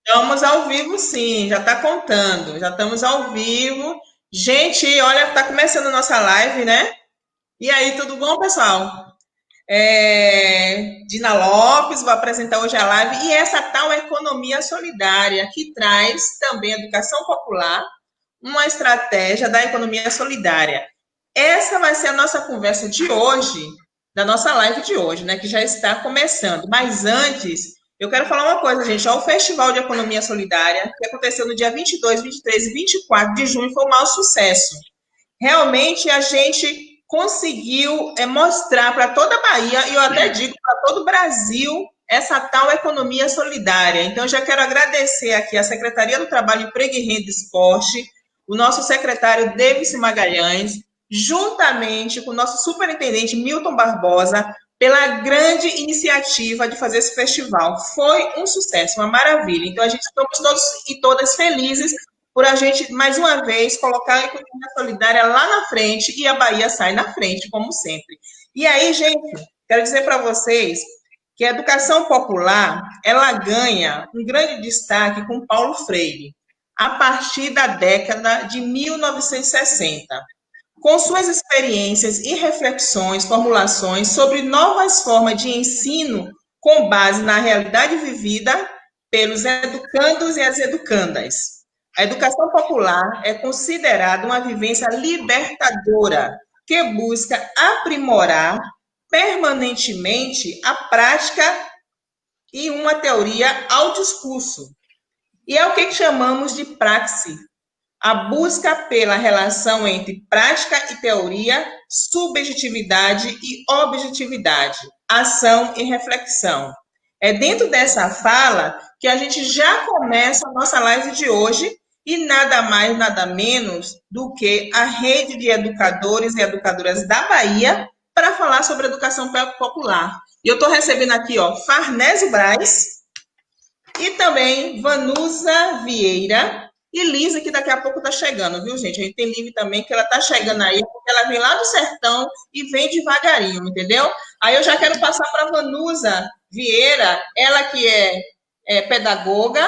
Estamos ao vivo, sim, já está contando, já estamos ao vivo. Gente, olha, está começando a nossa live, né? E aí, tudo bom, pessoal? Dina Lopes, vou apresentar hoje a live e essa tal economia solidária que traz também educação popular, uma estratégia da economia solidária. Essa vai ser a nossa conversa de hoje, da nossa live de hoje, né? Que já está começando. Mas antes, eu quero falar uma coisa, gente. Ó, o Festival de Economia Solidária, que aconteceu no dia 22, 23 e 24 de junho, foi um maior sucesso. Realmente, a gente conseguiu mostrar para toda a Bahia, e eu até digo para todo o Brasil, essa tal economia solidária. Então, eu já quero agradecer aqui à Secretaria do Trabalho, Emprego e Renda e Esporte, o nosso secretário Davis Magalhães, juntamente com o nosso superintendente Milton Barbosa, pela grande iniciativa de fazer esse festival. Foi um sucesso, uma maravilha. Então, a gente estamos todos e todas felizes por a gente, mais uma vez, colocar a economia solidária lá na frente e a Bahia sai na frente, como sempre. E aí, gente, quero dizer para vocês que a educação popular, ela ganha um grande destaque com Paulo Freire, a partir da década de 1960, com suas experiências e reflexões, formulações sobre novas formas de ensino com base na realidade vivida pelos educandos e as educandas. A educação popular é considerada uma vivência libertadora que busca aprimorar permanentemente a prática e uma teoria ao discurso. E é o que chamamos de praxe, a busca pela relação entre prática e teoria, subjetividade e objetividade, ação e reflexão. É dentro dessa fala que a gente já começa a nossa live de hoje e nada mais, nada menos do que a rede de educadores e educadoras da Bahia para falar sobre educação popular. E eu estou recebendo aqui, ó, Farnese Braz e também Vanusa Vieira e Lisa, que daqui a pouco está chegando, viu, gente? A gente tem Liv também, que ela está chegando aí, porque ela vem lá do sertão e vem devagarinho, entendeu? Aí eu já quero passar para Vanusa Vieira, ela que é pedagoga,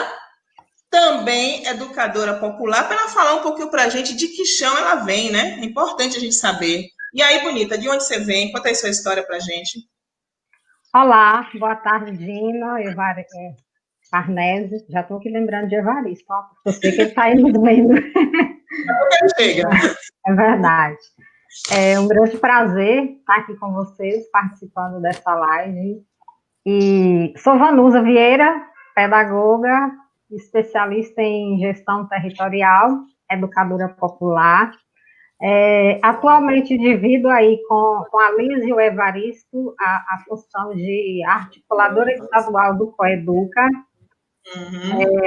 também educadora popular, para ela falar um pouquinho para a gente de que chão ela vem, né? É importante a gente saber. E aí, bonita, de onde você vem? Conta aí sua história para a gente. Olá, boa tarde, Dina, Farnese. Já estou aqui lembrando de Evaristo, ó, porque eu sei que ele está aí nos meios. Chega. É verdade. É um grande prazer estar aqui com vocês, participando dessa live. E sou Vanusa Vieira, pedagoga, especialista em gestão territorial, educadora popular. Atualmente divido aí com a Liz e o Evaristo a função de articuladora estadual do Coeduca.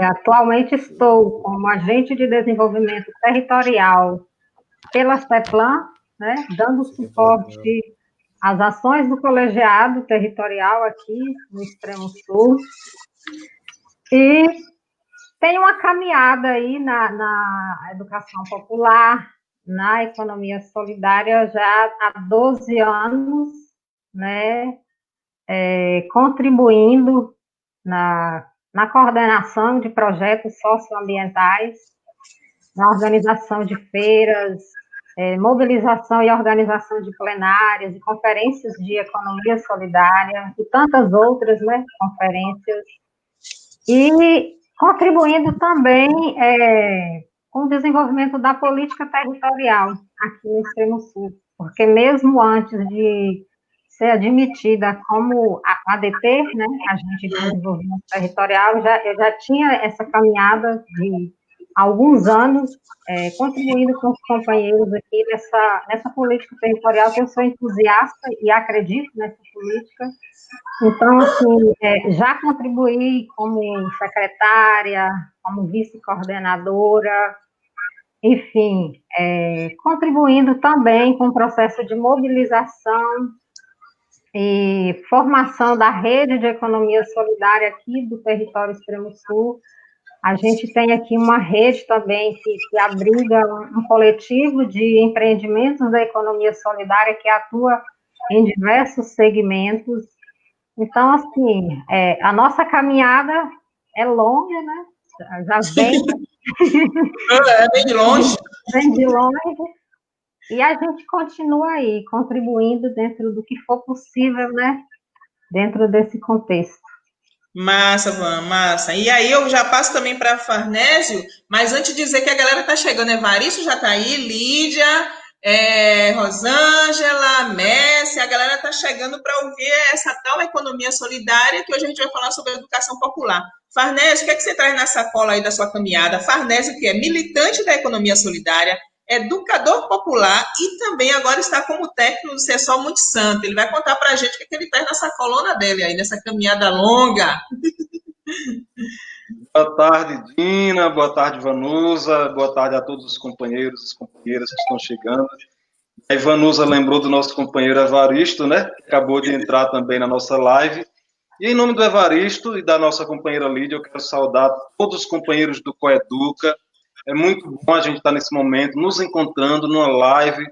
Atualmente estou como agente de desenvolvimento territorial pela CEPLAN, né, dando suporte às ações do colegiado territorial aqui no Extremo Sul. E tem uma caminhada aí na educação popular, na economia solidária já há 12 anos, né, contribuindo na coordenação de projetos socioambientais, na organização de feiras, mobilização e organização de plenárias e conferências de economia solidária e tantas outras, né, conferências, e contribuindo também com o desenvolvimento da política territorial aqui no Extremo Sul, porque mesmo antes de ser admitida como ADT, né, Agente de Desenvolvimento Territorial, eu já tinha essa caminhada de alguns anos, contribuindo com os companheiros aqui nessa política territorial, que eu sou entusiasta e acredito nessa política. Então, assim, já contribuí como secretária, como vice-coordenadora, enfim, contribuindo também com o processo de mobilização e formação da rede de economia solidária aqui do território Extremo Sul. A gente tem aqui uma rede também que abriga um coletivo de empreendimentos da economia solidária que atua em diversos segmentos. Então, assim, a nossa caminhada é longa, né? já vem, Bem de longe. vem de longe, e a gente continua aí, contribuindo dentro do que for possível, né? Dentro desse contexto. Massa, Van, massa. E aí eu já passo também para Farnésio, mas antes de dizer que a galera está chegando, Evaristo já está aí, Lídia, Rosângela, Messi, a galera está chegando para ouvir essa tal economia solidária que hoje a gente vai falar sobre educação popular. Farnésio, o que é que você traz na sacola aí da sua caminhada? Farnésio, que é militante da economia solidária, educador popular e também agora está como técnico do CESOL Monte Santo. Ele vai contar para a gente o que ele traz na sacolona dele aí, nessa caminhada longa. Boa tarde, Dina. Boa tarde, Vanusa. Boa tarde a todos os companheiros e companheiras que estão chegando. A Vanusa lembrou do nosso companheiro Evaristo, né? Que acabou de entrar também na nossa live. E em nome do Evaristo e da nossa companheira Lídia, eu quero saudar todos os companheiros do Coeduca. É muito bom a gente estar nesse momento, nos encontrando numa live,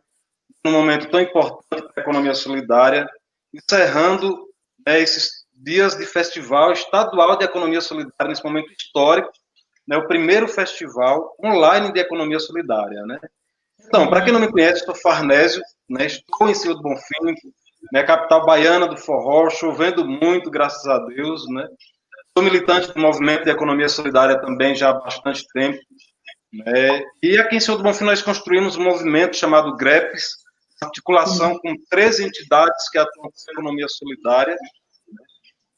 num momento tão importante para a economia solidária, encerrando, né, esses dias de festival estadual de economia solidária, nesse momento histórico, né, o primeiro festival online de economia solidária. Né? Então, para quem não me conhece, sou Farnésio, né, estou em Senhor do Bonfim, né, capital baiana do forró, chovendo muito, graças a Deus. Né? Sou militante do movimento de economia solidária também já há bastante tempo. E aqui em Senhor do Bonfim nós construímos um movimento chamado GREPS, articulação com 13 entidades que atuam com economia solidária,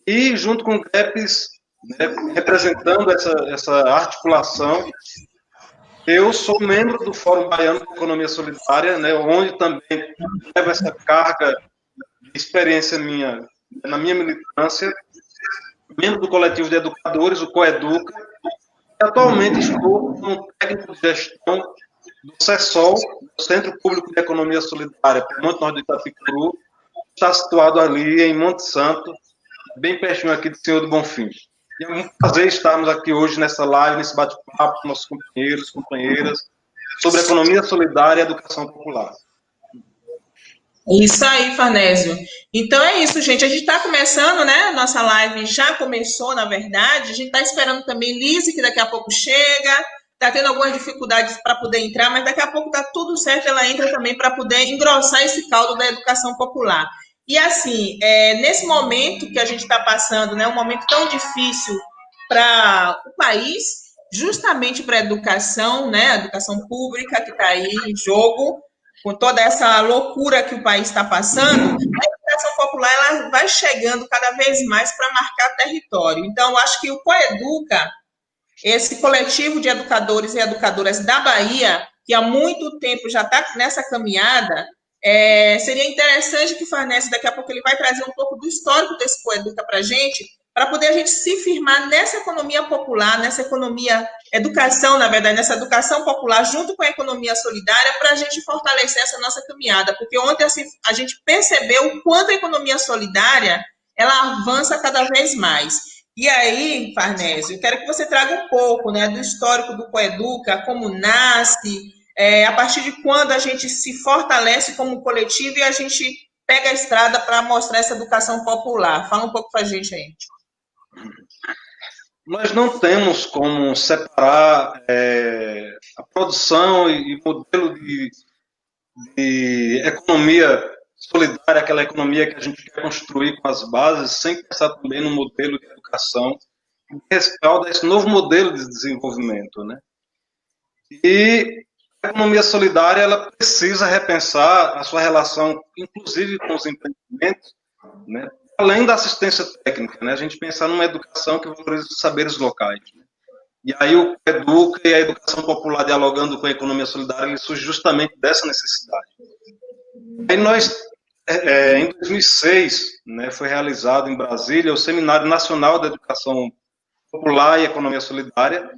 e junto com o GREPS, né, representando essa articulação, eu sou membro do Fórum Baiano de Economia Solidária, né, onde também levo essa carga de experiência minha, na minha militância, membro do coletivo de educadores, o Coeduca. Atualmente estou como técnico de gestão do CESOL, Centro Público de Economia Solidária, Monte Norte do Itapicuru, está situado ali em Monte Santo, bem pertinho aqui do Senhor do Bonfim. E é um prazer estarmos aqui hoje nessa live, nesse bate-papo com nossos companheiros, companheiras, sobre economia solidária e educação popular. Isso aí, Farnésio. Então é isso, gente. A gente está começando, né? Nossa live já começou, na verdade. A gente está esperando também Lise, que daqui a pouco chega. Está tendo algumas dificuldades para poder entrar, mas daqui a pouco está tudo certo. Ela entra também para poder engrossar esse caldo da educação popular. E assim, nesse momento que a gente está passando, né? Um momento tão difícil para o país, justamente para a educação, né? A educação pública que está aí em jogo, com toda essa loucura que o país está passando, a educação popular ela vai chegando cada vez mais para marcar território. Então, eu acho que o Coeduca, esse coletivo de educadores e educadoras da Bahia, que há muito tempo já está nessa caminhada, seria interessante que o Farnese, daqui a pouco, ele vai trazer um pouco do histórico desse Coeduca para a gente poder a gente se firmar nessa economia popular, nessa economia, educação, na verdade, nessa educação popular, junto com a economia solidária, para a gente fortalecer essa nossa caminhada. Porque ontem assim, a gente percebeu o quanto a economia solidária ela avança cada vez mais. E aí, Farnese, eu quero que você traga um pouco, né, do histórico do Coeduca, como nasce, a partir de quando a gente se fortalece como coletivo e a gente pega a estrada para mostrar essa educação popular. Fala um pouco para a gente aí. Nós não temos como separar a produção e modelo de economia solidária, aquela economia que a gente quer construir com as bases, sem pensar também no modelo de educação que respalda esse novo modelo de desenvolvimento, né? E a economia solidária ela precisa repensar a sua relação, inclusive com os empreendimentos, né? Além da assistência técnica, né? A gente pensar numa educação que valoriza os saberes locais. Né? E aí o Educa e a educação popular dialogando com a economia solidária, ele surge justamente dessa necessidade. Aí nós, em 2006, né, foi realizado em Brasília o Seminário Nacional da Educação Popular e Economia Solidária,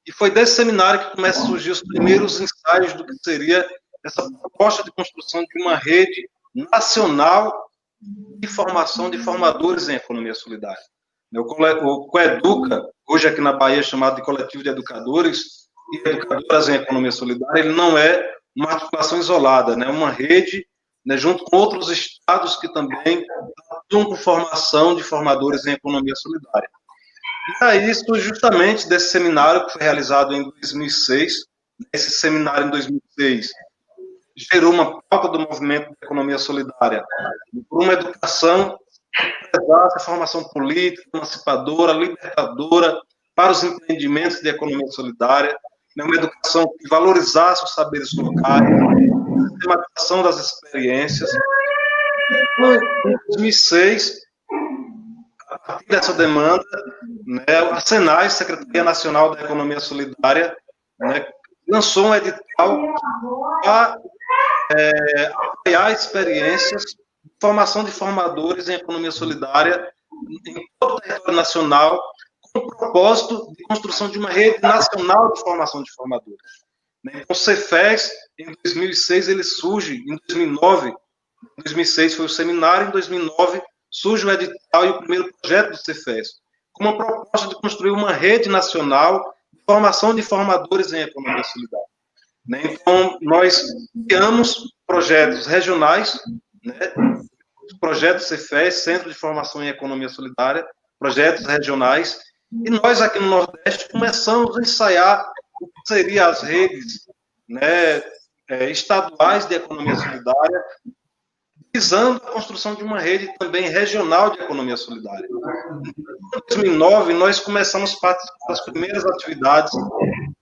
e foi desse seminário que começam a surgir os primeiros ensaios do que seria essa proposta de construção de uma rede nacional de formação de formadores em economia solidária. O Coeduca, hoje aqui na Bahia chamado de Coletivo de Educadores e Educadoras em Economia Solidária, ele não é uma articulação isolada, né? É uma rede, né, junto com outros estados que também atuam com formação de formadores em economia solidária. E aí, isso justamente desse seminário que foi realizado em 2006. Esse seminário em 2006 gerou uma pauta do movimento da economia solidária por uma educação que prezasse a formação política, emancipadora, libertadora para os empreendimentos de economia solidária, uma educação que valorizasse os saberes locais, a sistematização das experiências. Em 2006, a partir dessa demanda, né, a SENAI, Secretaria Nacional da Economia Solidária, né, lançou um edital para apoiar experiências de formação de formadores em economia solidária em todo o território nacional, com o propósito de construção de uma rede nacional de formação de formadores. Então, o Cefes, em 2006, ele surge, em 2009, em 2006 foi o seminário, em 2009 surge o edital e o primeiro projeto do Cefes, com uma proposta de construir uma rede nacional de formação de formadores em economia solidária. Então, nós criamos projetos regionais, né? Projeto Cefes, Centro de Formação em Economia Solidária, projetos regionais, e nós aqui no Nordeste começamos a ensaiar o que seriam as redes, né, estaduais de economia solidária, visando a construção de uma rede também regional de economia solidária. Em 2009, nós começamos a participar das primeiras atividades de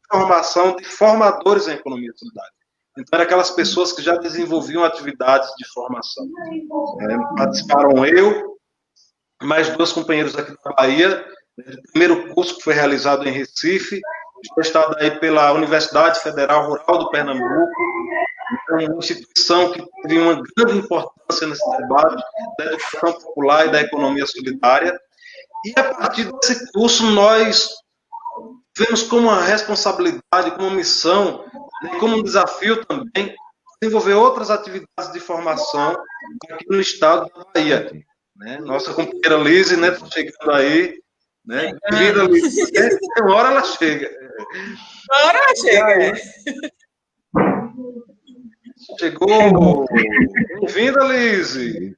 formação de formadores em economia solidária. Então, eram aquelas pessoas que já desenvolviam atividades de formação. Participaram eu, mais 2 companheiros aqui da Bahia, do primeiro curso que foi realizado em Recife, gestado aí pela Universidade Federal Rural do Pernambuco, uma instituição que teve uma grande importância nesse debate da educação popular e da economia solidária. E, a partir desse curso, nós vemos como uma responsabilidade, como uma missão, né, como um desafio também, desenvolver outras atividades de formação aqui no estado da Bahia. Né? Nossa companheira Lise, né, tá chegando aí. Né? Bem-vinda, Lise. Uma hora ela chega. Uma hora ela chega. Chegou. Bem-vinda, Lise.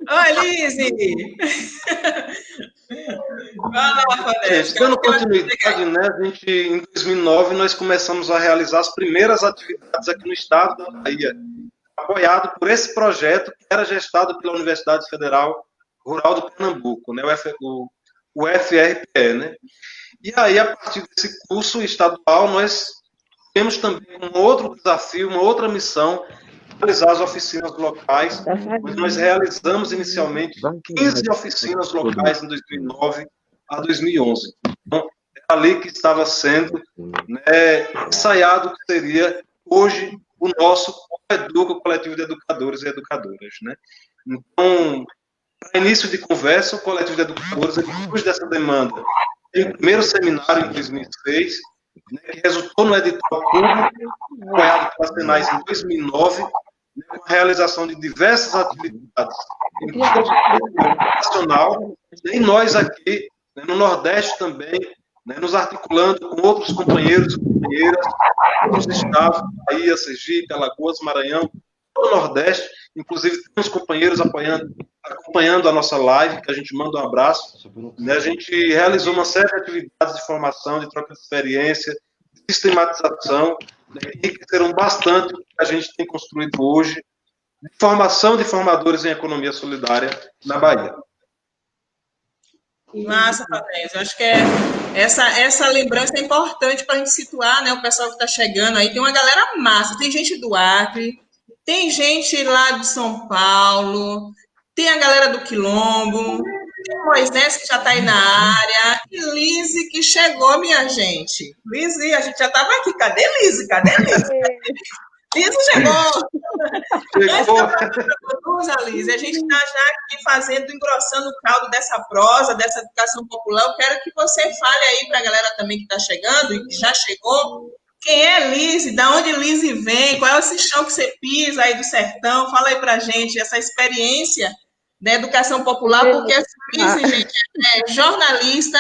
Oi, Lise! Dando continuidade, né, em 2009, nós começamos a realizar as primeiras atividades aqui no estado da Bahia, apoiado por esse projeto que era gestado pela Universidade Federal Rural do Pernambuco, né, o FRPE. Né? E aí, a partir desse curso estadual, nós temos também um outro desafio, uma outra missão, realizar as oficinas locais, mas nós realizamos inicialmente 15 oficinas locais em 2009 a 2011. Então, é ali que estava sendo, né, ensaiado o que seria hoje o nosso Educa, o coletivo de educadores e educadoras. Né? Então, para início de conversa, o coletivo de educadores, depois dessa demanda, tem o primeiro seminário em 2006, né, que resultou no edital público, apoiado pelas SENAI em 2009, com a realização de diversas atividades em todo o nacional, e nós aqui, né, no Nordeste também, né, nos articulando com outros companheiros e companheiras dos estados, Bahia, Sergipe, Alagoas, Maranhão, todo o Nordeste, inclusive temos companheiros acompanhando a nossa live, que a gente manda um abraço. Né, a gente realizou uma série de atividades de formação, de troca de experiência, de sistematização, né, que enriqueceram bastante o que a gente tem construído hoje, de formação de formadores em economia solidária na Bahia. Massa, Patrícia. Eu acho que essa lembrança é importante para a gente situar, né, o pessoal que está chegando aí. Tem uma galera massa, tem gente do Acre, tem gente lá de São Paulo, tem a galera do Quilombo, tem o Moisés que já está aí na área, e Lise que chegou, minha gente. Lise, a gente já estava aqui. Cadê Lise? Lise chegou! Lise, a gente está já aqui fazendo, engrossando o caldo dessa prosa, dessa educação popular. Eu quero que você fale aí para a galera também que está chegando e que já chegou. Quem é Lise? Da onde Lise vem? Qual é esse chão que você pisa aí do sertão? Fala aí para a gente essa experiência da educação popular, porque a Lise, gente, é jornalista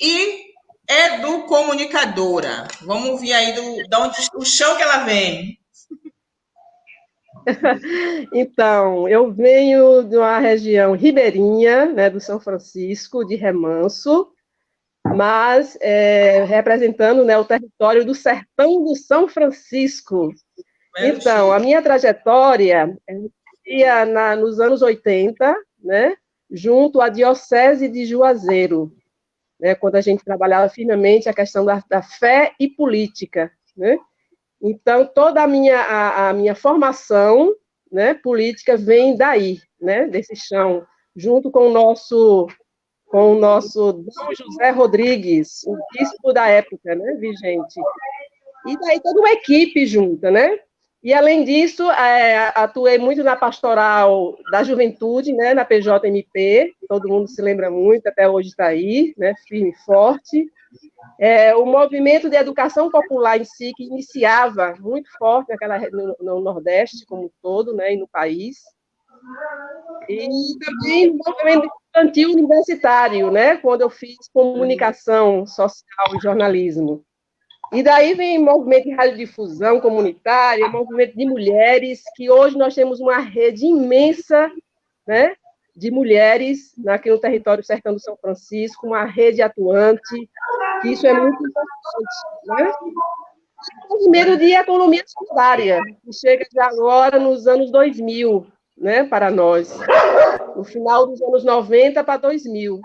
e educomunicadora. Vamos ver aí de onde o chão que ela vem. Então, eu venho de uma região ribeirinha, né, do São Francisco, de Remanso, mas representando, né, o território do Sertão do São Francisco. Então, a minha trajetória ia nos anos 80, né, junto à Diocese de Juazeiro, né, quando a gente trabalhava firmemente a questão da fé e política, né? Então, toda a minha formação, né, política vem daí, né, desse chão, junto com o nosso Dom José Rodrigues, o bispo da época, né, vigente. E daí toda uma equipe junta, né? E, além disso, atuei muito na pastoral da juventude, né, na PJMP, todo mundo se lembra muito, até hoje está aí, né, firme e forte. O movimento de educação popular em si, que iniciava muito forte no Nordeste como um todo, né, e no país. E também no movimento estudantil universitário, né, quando eu fiz comunicação social e jornalismo. E daí vem movimento de radiodifusão comunitária, movimento de mulheres, que hoje nós temos uma rede imensa, né, de mulheres aqui no território sertão do São Francisco, uma rede atuante, que isso é muito importante, né? O movimento de economia solidária, que chega já agora nos anos 2000, né, para nós, no final dos anos 90 para 2000.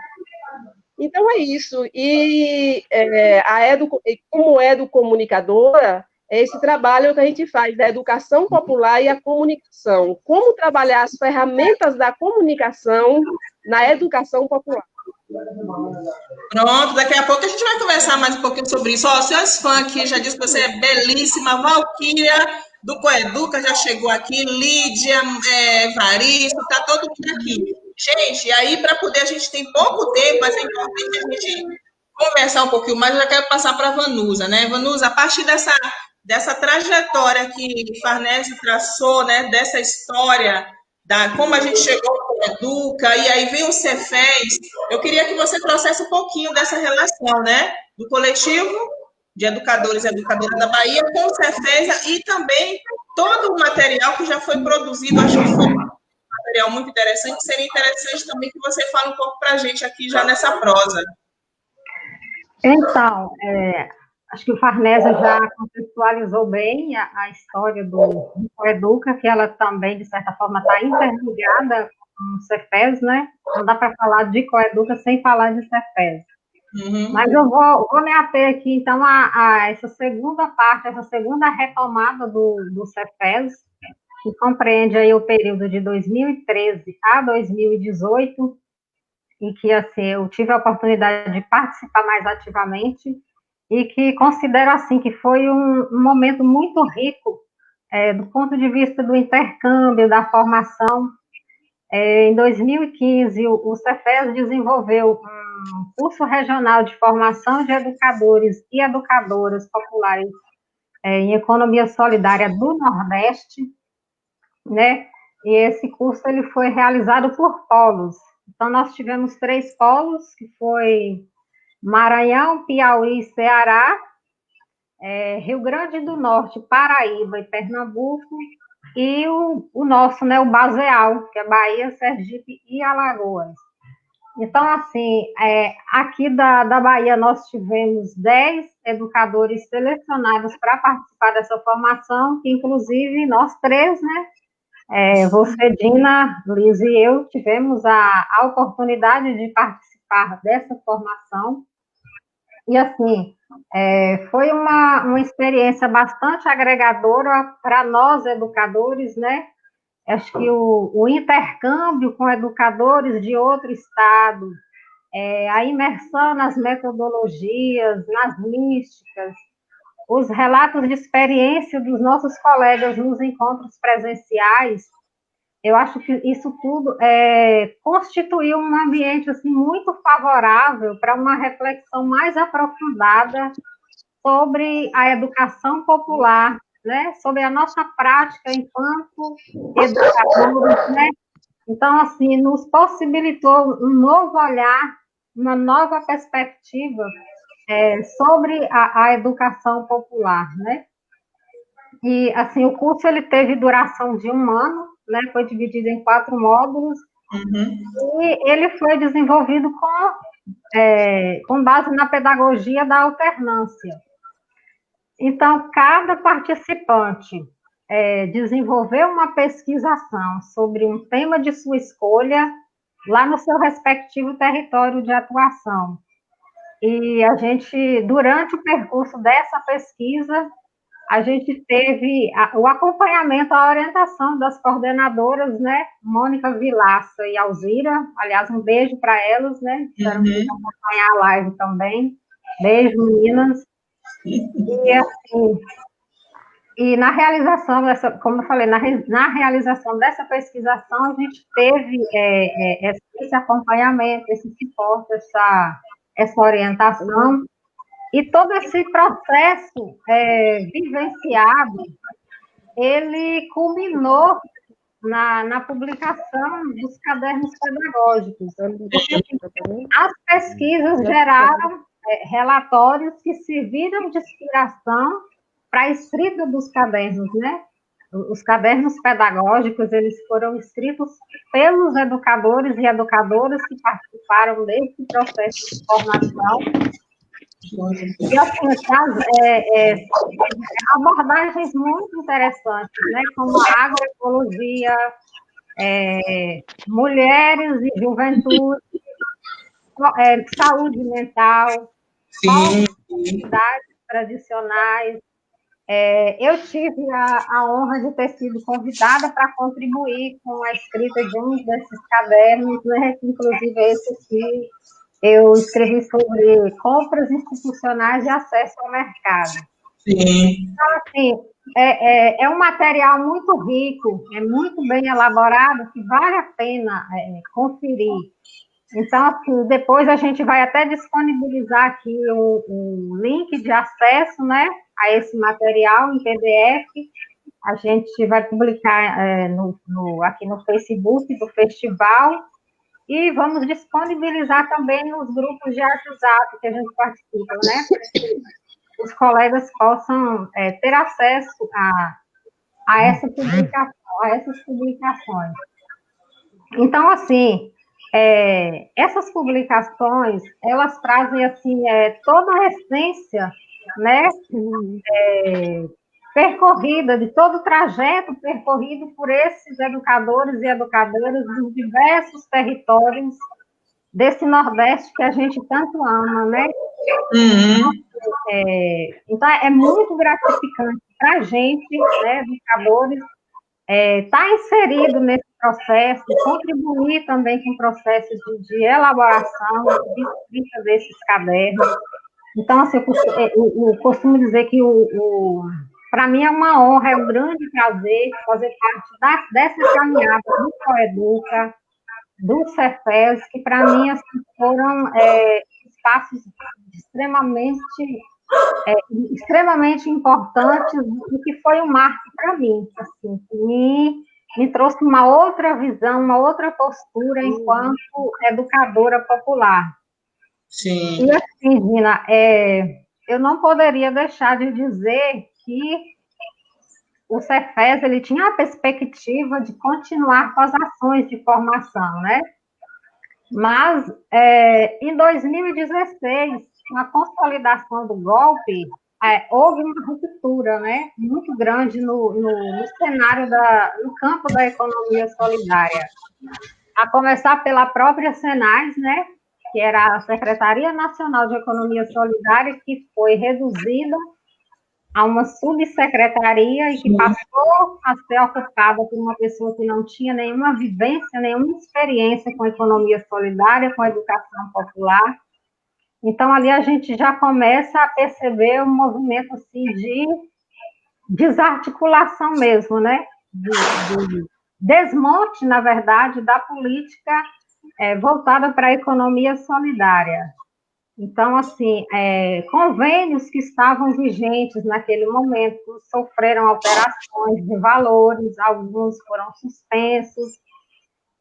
Então, é isso. E como educomunicadora, é esse trabalho que a gente faz da educação popular e a comunicação. Como trabalhar as ferramentas da comunicação na educação popular. Pronto, daqui a pouco a gente vai conversar mais um pouquinho sobre isso. Ó, seus fãs aqui já disse que você é belíssima, Valquíria do Coeduca já chegou aqui, Lídia, Evaristo, tá todo mundo aqui. Gente, aí para poder, a gente tem pouco tempo, mas é importante a gente conversar um pouquinho mais. Eu já quero passar para a Vanusa, né? Vanusa, a partir dessa trajetória que Farnese traçou, né? Dessa história, como a gente chegou com o Educa, e aí vem o Cefes, eu queria que você trouxesse um pouquinho dessa relação, né? Do coletivo de educadores e educadoras da Bahia com o Cefes e também todo o material que já foi produzido, acho que foi material muito interessante, seria interessante também que você fale um pouco para a gente aqui já nessa prosa. Então, acho que o Farnese já contextualizou bem a história do Educa, que ela também, de certa forma, está interligada com o Cefes, né? Não dá para falar de Coeduca sem falar de Cefes. Uhum. Mas eu vou me ater aqui, então, a essa segunda parte, essa segunda retomada do Cefes, que compreende aí o período de 2013 a 2018, e que, assim, eu tive a oportunidade de participar mais ativamente, e que considero, assim, que foi um momento muito rico, do ponto de vista do intercâmbio, da formação. Em 2015, o Cefes desenvolveu um curso regional de formação de educadores e educadoras populares em economia solidária do Nordeste, né? E esse curso ele foi realizado por polos. Então, nós tivemos 3 polos, que foi Maranhão, Piauí e Ceará, Rio Grande do Norte, Paraíba e Pernambuco, e o nosso, né, o baseal, que é Bahia, Sergipe e Alagoas. Então, assim, aqui da Bahia nós tivemos 10 educadores selecionados para participar dessa formação, que inclusive nós 3, né, você, Dina, Liz e eu tivemos a oportunidade de participar dessa formação. E, assim, foi uma experiência bastante agregadora para nós, educadores, né? Acho que o intercâmbio com educadores de outro estado, a imersão nas metodologias, nas místicas, os relatos de experiência dos nossos colegas nos encontros presenciais, eu acho que isso tudo constituiu um ambiente assim, muito favorável para uma reflexão mais aprofundada sobre a educação popular, né? Sobre a nossa prática enquanto educadores, né? Então, assim, nos possibilitou um novo olhar, uma nova perspectiva sobre a educação popular, né? E, assim, o curso ele teve duração de 1 ano, né? Foi dividido em 4 módulos, e ele foi desenvolvido com base na pedagogia da alternância. Então, cada participante desenvolveu uma pesquisação sobre um tema de sua escolha lá no seu respectivo território de atuação. E a gente, durante o percurso dessa pesquisa, a gente teve o acompanhamento, a orientação das coordenadoras, né, Mônica Vilaça e Alzira, aliás, um beijo para elas, né, espero que acompanhar a live também. Beijo, meninas. E, assim, na realização dessa, como eu falei, na realização dessa pesquisação, a gente teve esse acompanhamento, esse suporte, essa orientação, e todo esse processo vivenciado, ele culminou na publicação dos cadernos pedagógicos. As pesquisas geraram relatórios que serviram de inspiração para a escrita dos cadernos, né? Os cadernos pedagógicos, eles foram escritos pelos educadores e educadoras que participaram desse processo de formação. E, assim, abordagens muito interessantes, né? Como a agroecologia, mulheres e juventude, saúde mental, comunidades tradicionais. Eu tive a honra de ter sido convidada para contribuir com a escrita de um desses cadernos, né? Inclusive esse aqui, eu escrevi sobre compras institucionais e acesso ao mercado. Sim. Então, assim, é um material muito rico, é muito bem elaborado, que vale a pena conferir. Então, assim, depois a gente vai até disponibilizar aqui o link de acesso, né, a esse material em PDF. A gente vai publicar aqui no Facebook do festival, e vamos disponibilizar também nos grupos de WhatsApp que a gente participa, né, para que os colegas possam ter acesso a essas publicações. Então, assim, essas publicações, elas trazem, assim, toda a essência, né, percorrida, de todo o trajeto percorrido por esses educadores e educadoras dos diversos territórios desse Nordeste que a gente tanto ama, né? Então, é muito gratificante para a gente, né, educadores, estar inserido nesse processo, contribuir também com o processo de elaboração, de escrita desses cadernos. Então, assim, eu costumo dizer que para mim é uma honra, é um grande prazer fazer parte dessa caminhada do Coeduca, do Cefes, que para mim assim, foram espaços extremamente importantes, e que foi um marco para mim, assim, que me trouxe uma outra visão, uma outra postura enquanto educadora popular. Sim. E assim, Gina, eu não poderia deixar de dizer que o Cefes, ele tinha a perspectiva de continuar com as ações de formação, né? Mas, em 2016, com a consolidação do golpe, houve uma ruptura, né, muito grande no cenário, no campo da economia solidária. A começar pela própria Senais, né, que era a Secretaria Nacional de Economia Solidária, que foi reduzida a uma subsecretaria e que passou a ser ocupada por uma pessoa que não tinha nenhuma vivência, nenhuma experiência com economia solidária, com educação popular. Então, ali a gente já começa a perceber um movimento assim, de desarticulação mesmo, né? De desmonte, na verdade, da política voltada para a economia solidária. Então, assim, convênios que estavam vigentes naquele momento sofreram alterações de valores, alguns foram suspensos,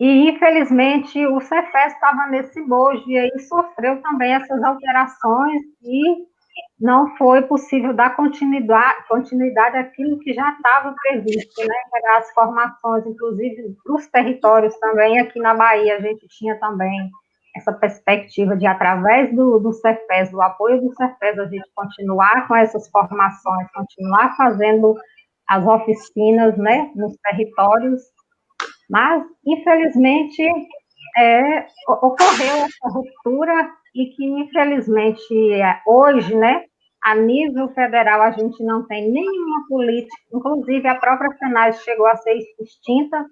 e, infelizmente, o Cefes estava nesse bojo, e aí sofreu também essas alterações, e não foi possível dar continuidade àquilo que já estava previsto, né? Pegar as formações, inclusive para os territórios também, aqui na Bahia a gente tinha também essa perspectiva de, através do Cefes, do apoio do Cefes, a gente continuar com essas formações, continuar fazendo as oficinas, né, nos territórios, mas, infelizmente, ocorreu essa ruptura e que, infelizmente, hoje, né, a nível federal, a gente não tem nenhuma política, inclusive a própria FENAS chegou a ser extinta.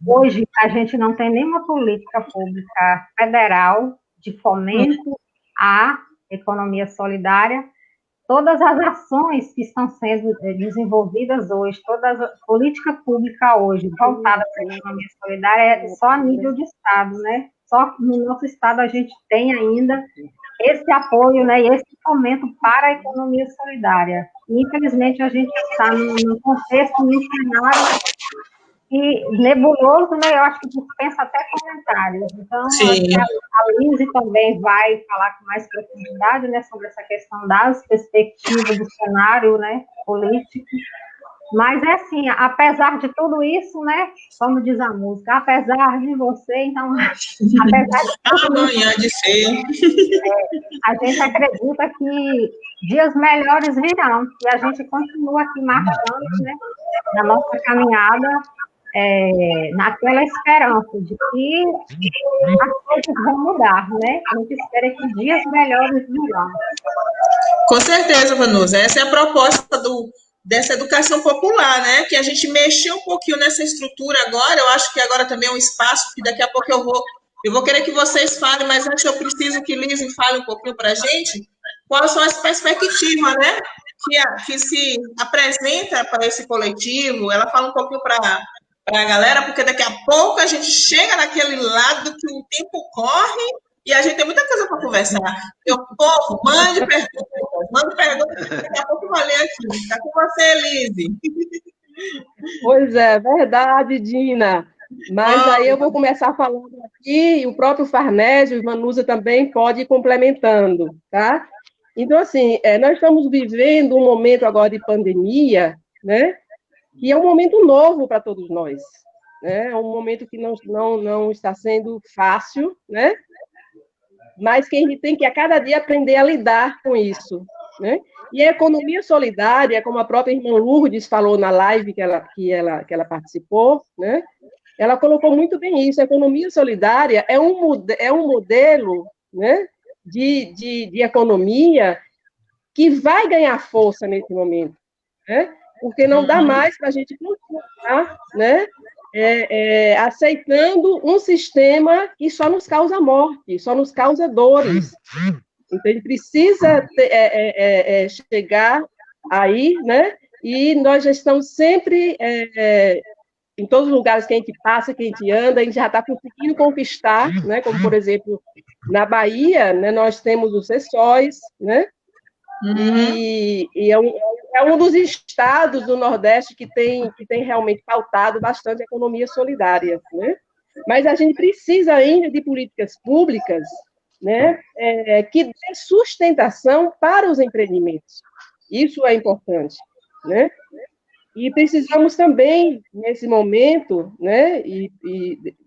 Hoje, a gente não tem nenhuma política pública federal de fomento à economia solidária. Todas as ações que estão sendo desenvolvidas hoje, toda a política pública hoje voltada para a economia solidária é só a nível de Estado, né? Só no nosso Estado a gente tem ainda esse apoio, né, e esse fomento para a economia solidária. Infelizmente, a gente está num contexto, num cenário nebuloso, né? Eu acho que dispensa até comentários. Então, a Lise também vai falar com mais profundidade, né, sobre essa questão das perspectivas do cenário, né, político. Mas é assim, apesar de tudo isso, né, como diz a música, apesar de você, então, apesar de tudo isso, a gente acredita que dias melhores virão, e a gente continua aqui marchando, né, na nossa caminhada, naquela esperança de que as coisas vão mudar, né? A gente espera que dias melhores virão. Com certeza, Vanusa. Essa é a proposta dessa educação popular, né? Que a gente mexeu um pouquinho nessa estrutura agora. Eu acho que agora também é um espaço que daqui a pouco eu vou querer que vocês falem, mas antes eu preciso que Lise fale um pouquinho para a gente quais são as perspectivas, né? Que se apresenta para esse coletivo. Ela fala um pouquinho para a galera, porque daqui a pouco a gente chega naquele lado que o tempo corre e a gente tem muita coisa para conversar. Meu povo, mande perguntas, daqui a pouco eu vou ler aqui. Está com você, Elise. Pois é, verdade, Dina. Mas aí eu vou começar falando aqui, e o próprio Farnésio e Vanusa também pode ir complementando, tá? Então, assim, nós estamos vivendo um momento agora de pandemia, né? E é um momento novo para todos nós, né? É um momento que não está sendo fácil, né? Mas que a gente tem que, a cada dia, aprender a lidar com isso, né? E a economia solidária, como a própria irmã Lourdes falou na live que ela participou, né? Ela colocou muito bem isso. A economia solidária é um modelo, né, de economia que vai ganhar força nesse momento, né? Porque não dá mais para a gente continuar, né, aceitando um sistema que só nos causa morte, só nos causa dores. Então, ele precisa chegar aí, né? E nós já estamos sempre, em todos os lugares que a gente passa, que a gente anda, a gente já está conseguindo conquistar, né? Como, por exemplo, na Bahia, né, nós temos os CESOs, né? E é um dos estados do Nordeste que tem realmente pautado bastante a economia solidária, né? Mas a gente precisa ainda de políticas públicas, né, que dê sustentação para os empreendimentos. Isso é importante, né? E precisamos também, nesse momento, né, e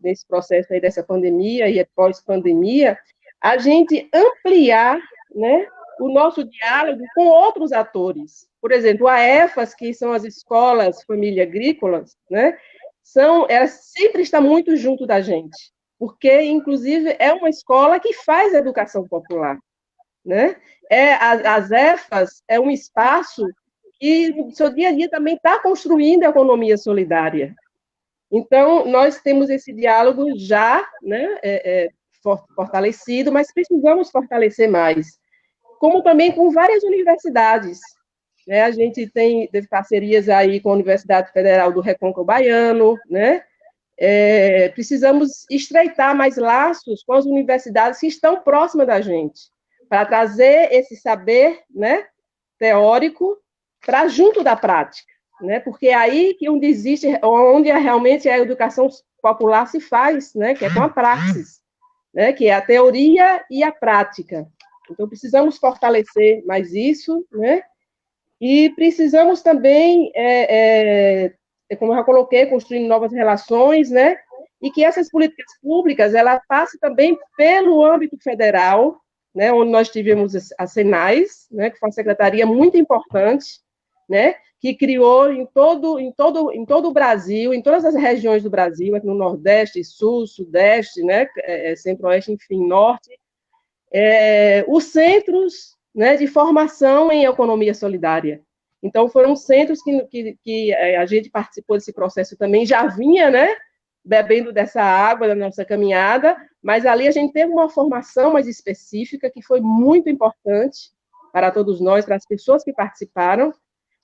nesse processo aí dessa pandemia e pós-pandemia, a gente ampliar, né, o nosso diálogo com outros atores. Por exemplo, a EFAS, que são as escolas família agrícolas, né, ela sempre está muito junto da gente, porque, inclusive, é uma escola que faz educação popular, né? As EFAS é um espaço que, no seu dia a dia, também está construindo a economia solidária. Então, nós temos esse diálogo já, né, fortalecido, mas precisamos fortalecer mais. Como também com várias universidades, né? A gente tem parcerias aí com a Universidade Federal do Recôncavo Baiano, né? Precisamos estreitar mais laços com as universidades que estão próximas da gente, para trazer esse saber, né, teórico para junto da prática, né? Porque é aí que onde realmente a educação popular se faz, né? Que é com a praxis, né? Que é a teoria e a prática, Então, precisamos fortalecer mais isso, né? E precisamos também, como eu já coloquei, construir novas relações, né? E que essas políticas públicas, ela passe também pelo âmbito federal, né? Onde nós tivemos a Senais, né? Que foi uma secretaria muito importante, né? Que criou em todo o Brasil, em todas as regiões do Brasil, aqui no Nordeste, Sul, Sudeste, né? Centro-Oeste, enfim, Norte, os centros, né, de formação em economia solidária. Então, foram centros que a gente participou desse processo também, já vinha, né, bebendo dessa água da nossa caminhada, mas ali a gente teve uma formação mais específica, que foi muito importante para todos nós, para as pessoas que participaram,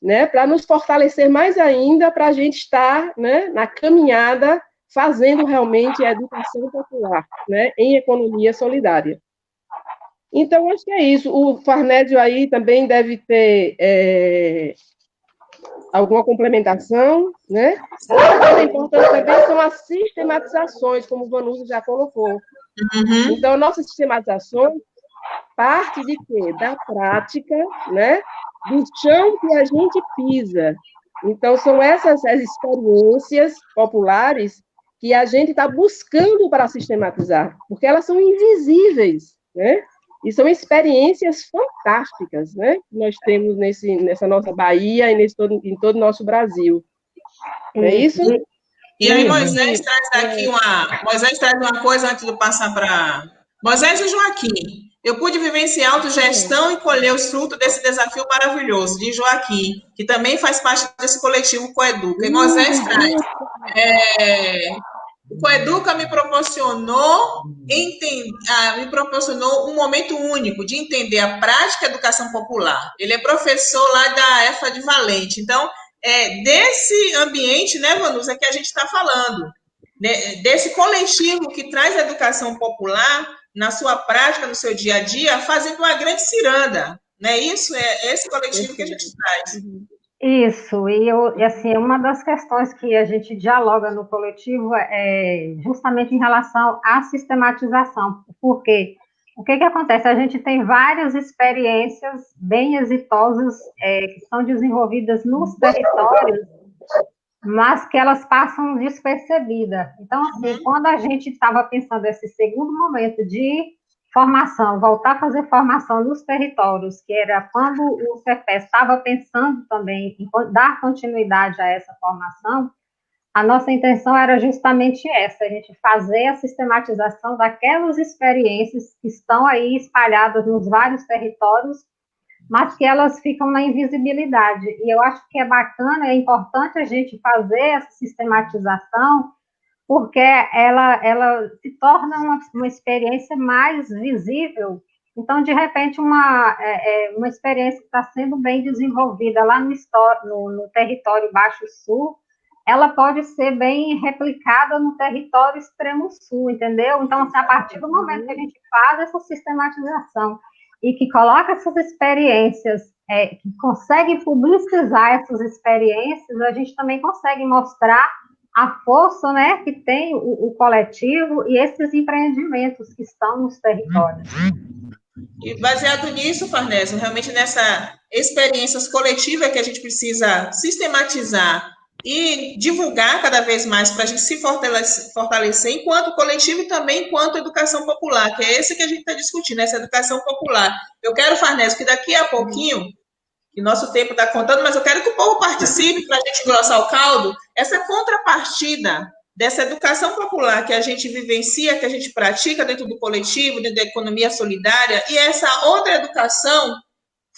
né, para nos fortalecer mais ainda, para a gente estar, né, na caminhada, fazendo realmente a educação popular, né, em economia solidária. Então, acho que é isso. O Farnésio aí também deve ter alguma complementação, né? Outra coisa importante também são as sistematizações, como o Vanusa já colocou. Uhum. Então, nossas sistematizações parte de quê? Da prática, né? Do chão que a gente pisa. Então, são essas as experiências populares que a gente está buscando para sistematizar, porque elas são invisíveis, né? E são experiências fantásticas, né? Que nós temos nessa nossa Bahia e em todo o nosso Brasil. Não é isso? E aí Moisés traz uma coisa antes de passar para Moisés e Joaquim. Eu pude vivenciar autogestão e colher os frutos desse desafio maravilhoso de Joaquim, que também faz parte desse coletivo Coeduca. E Moisés traz. O Coeduca me proporcionou um momento único de entender a prática da educação popular. Ele é professor lá da EFA de Valente. Então, desse ambiente, né, Vanusa, que a gente está falando, desse coletivo que traz a educação popular na sua prática, no seu dia a dia, fazendo uma grande ciranda. Não é isso? É esse coletivo que a gente traz. Isso, e assim, uma das questões que a gente dialoga no coletivo é justamente em relação à sistematização, porque o que acontece? A gente tem várias experiências bem exitosas que são desenvolvidas nos territórios, mas que elas passam despercebidas. Então, assim, quando a gente estava pensando esse segundo momento de formação, voltar a fazer formação nos territórios, que era quando o CEPES estava pensando também em dar continuidade a essa formação, a nossa intenção era justamente essa, a gente fazer a sistematização daquelas experiências que estão aí espalhadas nos vários territórios, mas que elas ficam na invisibilidade. E eu acho que é bacana, é importante a gente fazer essa sistematização, porque ela se torna uma experiência mais visível. Então, de repente, uma experiência que está sendo bem desenvolvida lá no território Baixo Sul, ela pode ser bem replicada no território Extremo Sul, entendeu? Então, assim, a partir do momento que a gente faz essa sistematização e que coloca essas experiências, que consegue publicizar essas experiências, a gente também consegue mostrar a força, né, que tem o coletivo e esses empreendimentos que estão nos territórios. E baseado nisso, Farnésio, realmente nessa experiências coletivas que a gente precisa sistematizar e divulgar cada vez mais para a gente se fortalecer enquanto coletivo e também enquanto educação popular, que é esse que a gente está discutindo, essa educação popular. Eu quero, Farnésio, que daqui a pouquinho, que nosso tempo está contando, mas eu quero que o povo participe para a gente engrossar o caldo, essa contrapartida dessa educação popular que a gente vivencia, que a gente pratica dentro do coletivo, dentro da economia solidária, e essa outra educação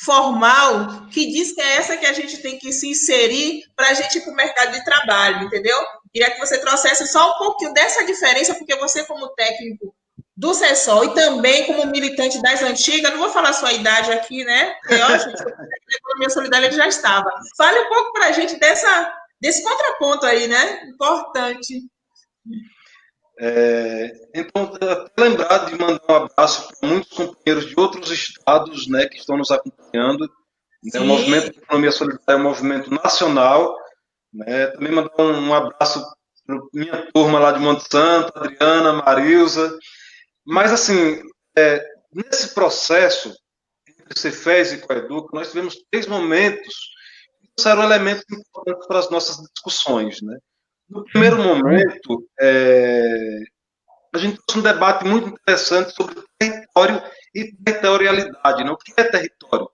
formal, que diz que é essa que a gente tem que se inserir para a gente ir para o mercado de trabalho, entendeu? Queria que você trouxesse só um pouquinho dessa diferença, porque você, como técnico do CESOL e também como militante das antigas, não vou falar sua idade aqui, né? Porque eu acho que a economia solidária ele já estava. Fale um pouco para a gente desse contraponto aí, né? Importante. Então, até lembrar de mandar um abraço para muitos companheiros de outros estados, né, que estão nos acompanhando. O movimento de economia solidária é um movimento nacional. Né? Também mandar um abraço para minha turma lá de Monte Santo, Adriana, Marilza. Mas, assim, Nesse processo, entre Cefes e Coeduca, nós tivemos 3 momentos que eram elementos importantes para as nossas discussões, né? No primeiro momento, a gente trouxe um debate muito interessante sobre território e territorialidade, né? O que é território?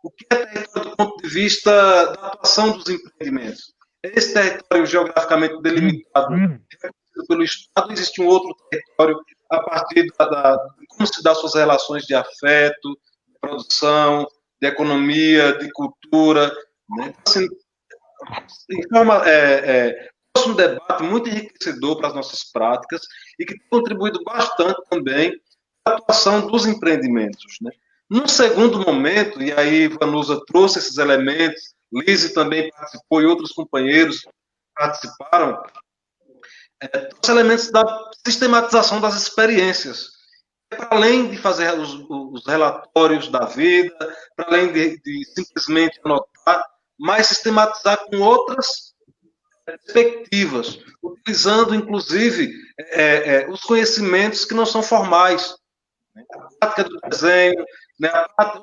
O que é território do ponto de vista da atuação dos empreendimentos? É esse território geograficamente delimitado pelo Estado, existe um outro território a partir de como se dá suas relações de afeto, de produção, de economia, de cultura, né? Então, assim, um debate muito enriquecedor para as nossas práticas e que tem contribuído bastante também para a atuação dos empreendimentos, né? Num segundo momento, e aí Vanusa trouxe esses elementos, Lise também participou e outros companheiros participaram, os elementos da sistematização das experiências. Para além de fazer os relatórios da vida, para além de simplesmente anotar, mas sistematizar com outras perspectivas, utilizando, inclusive, os conhecimentos que não são formais. Né? A prática do desenho, né?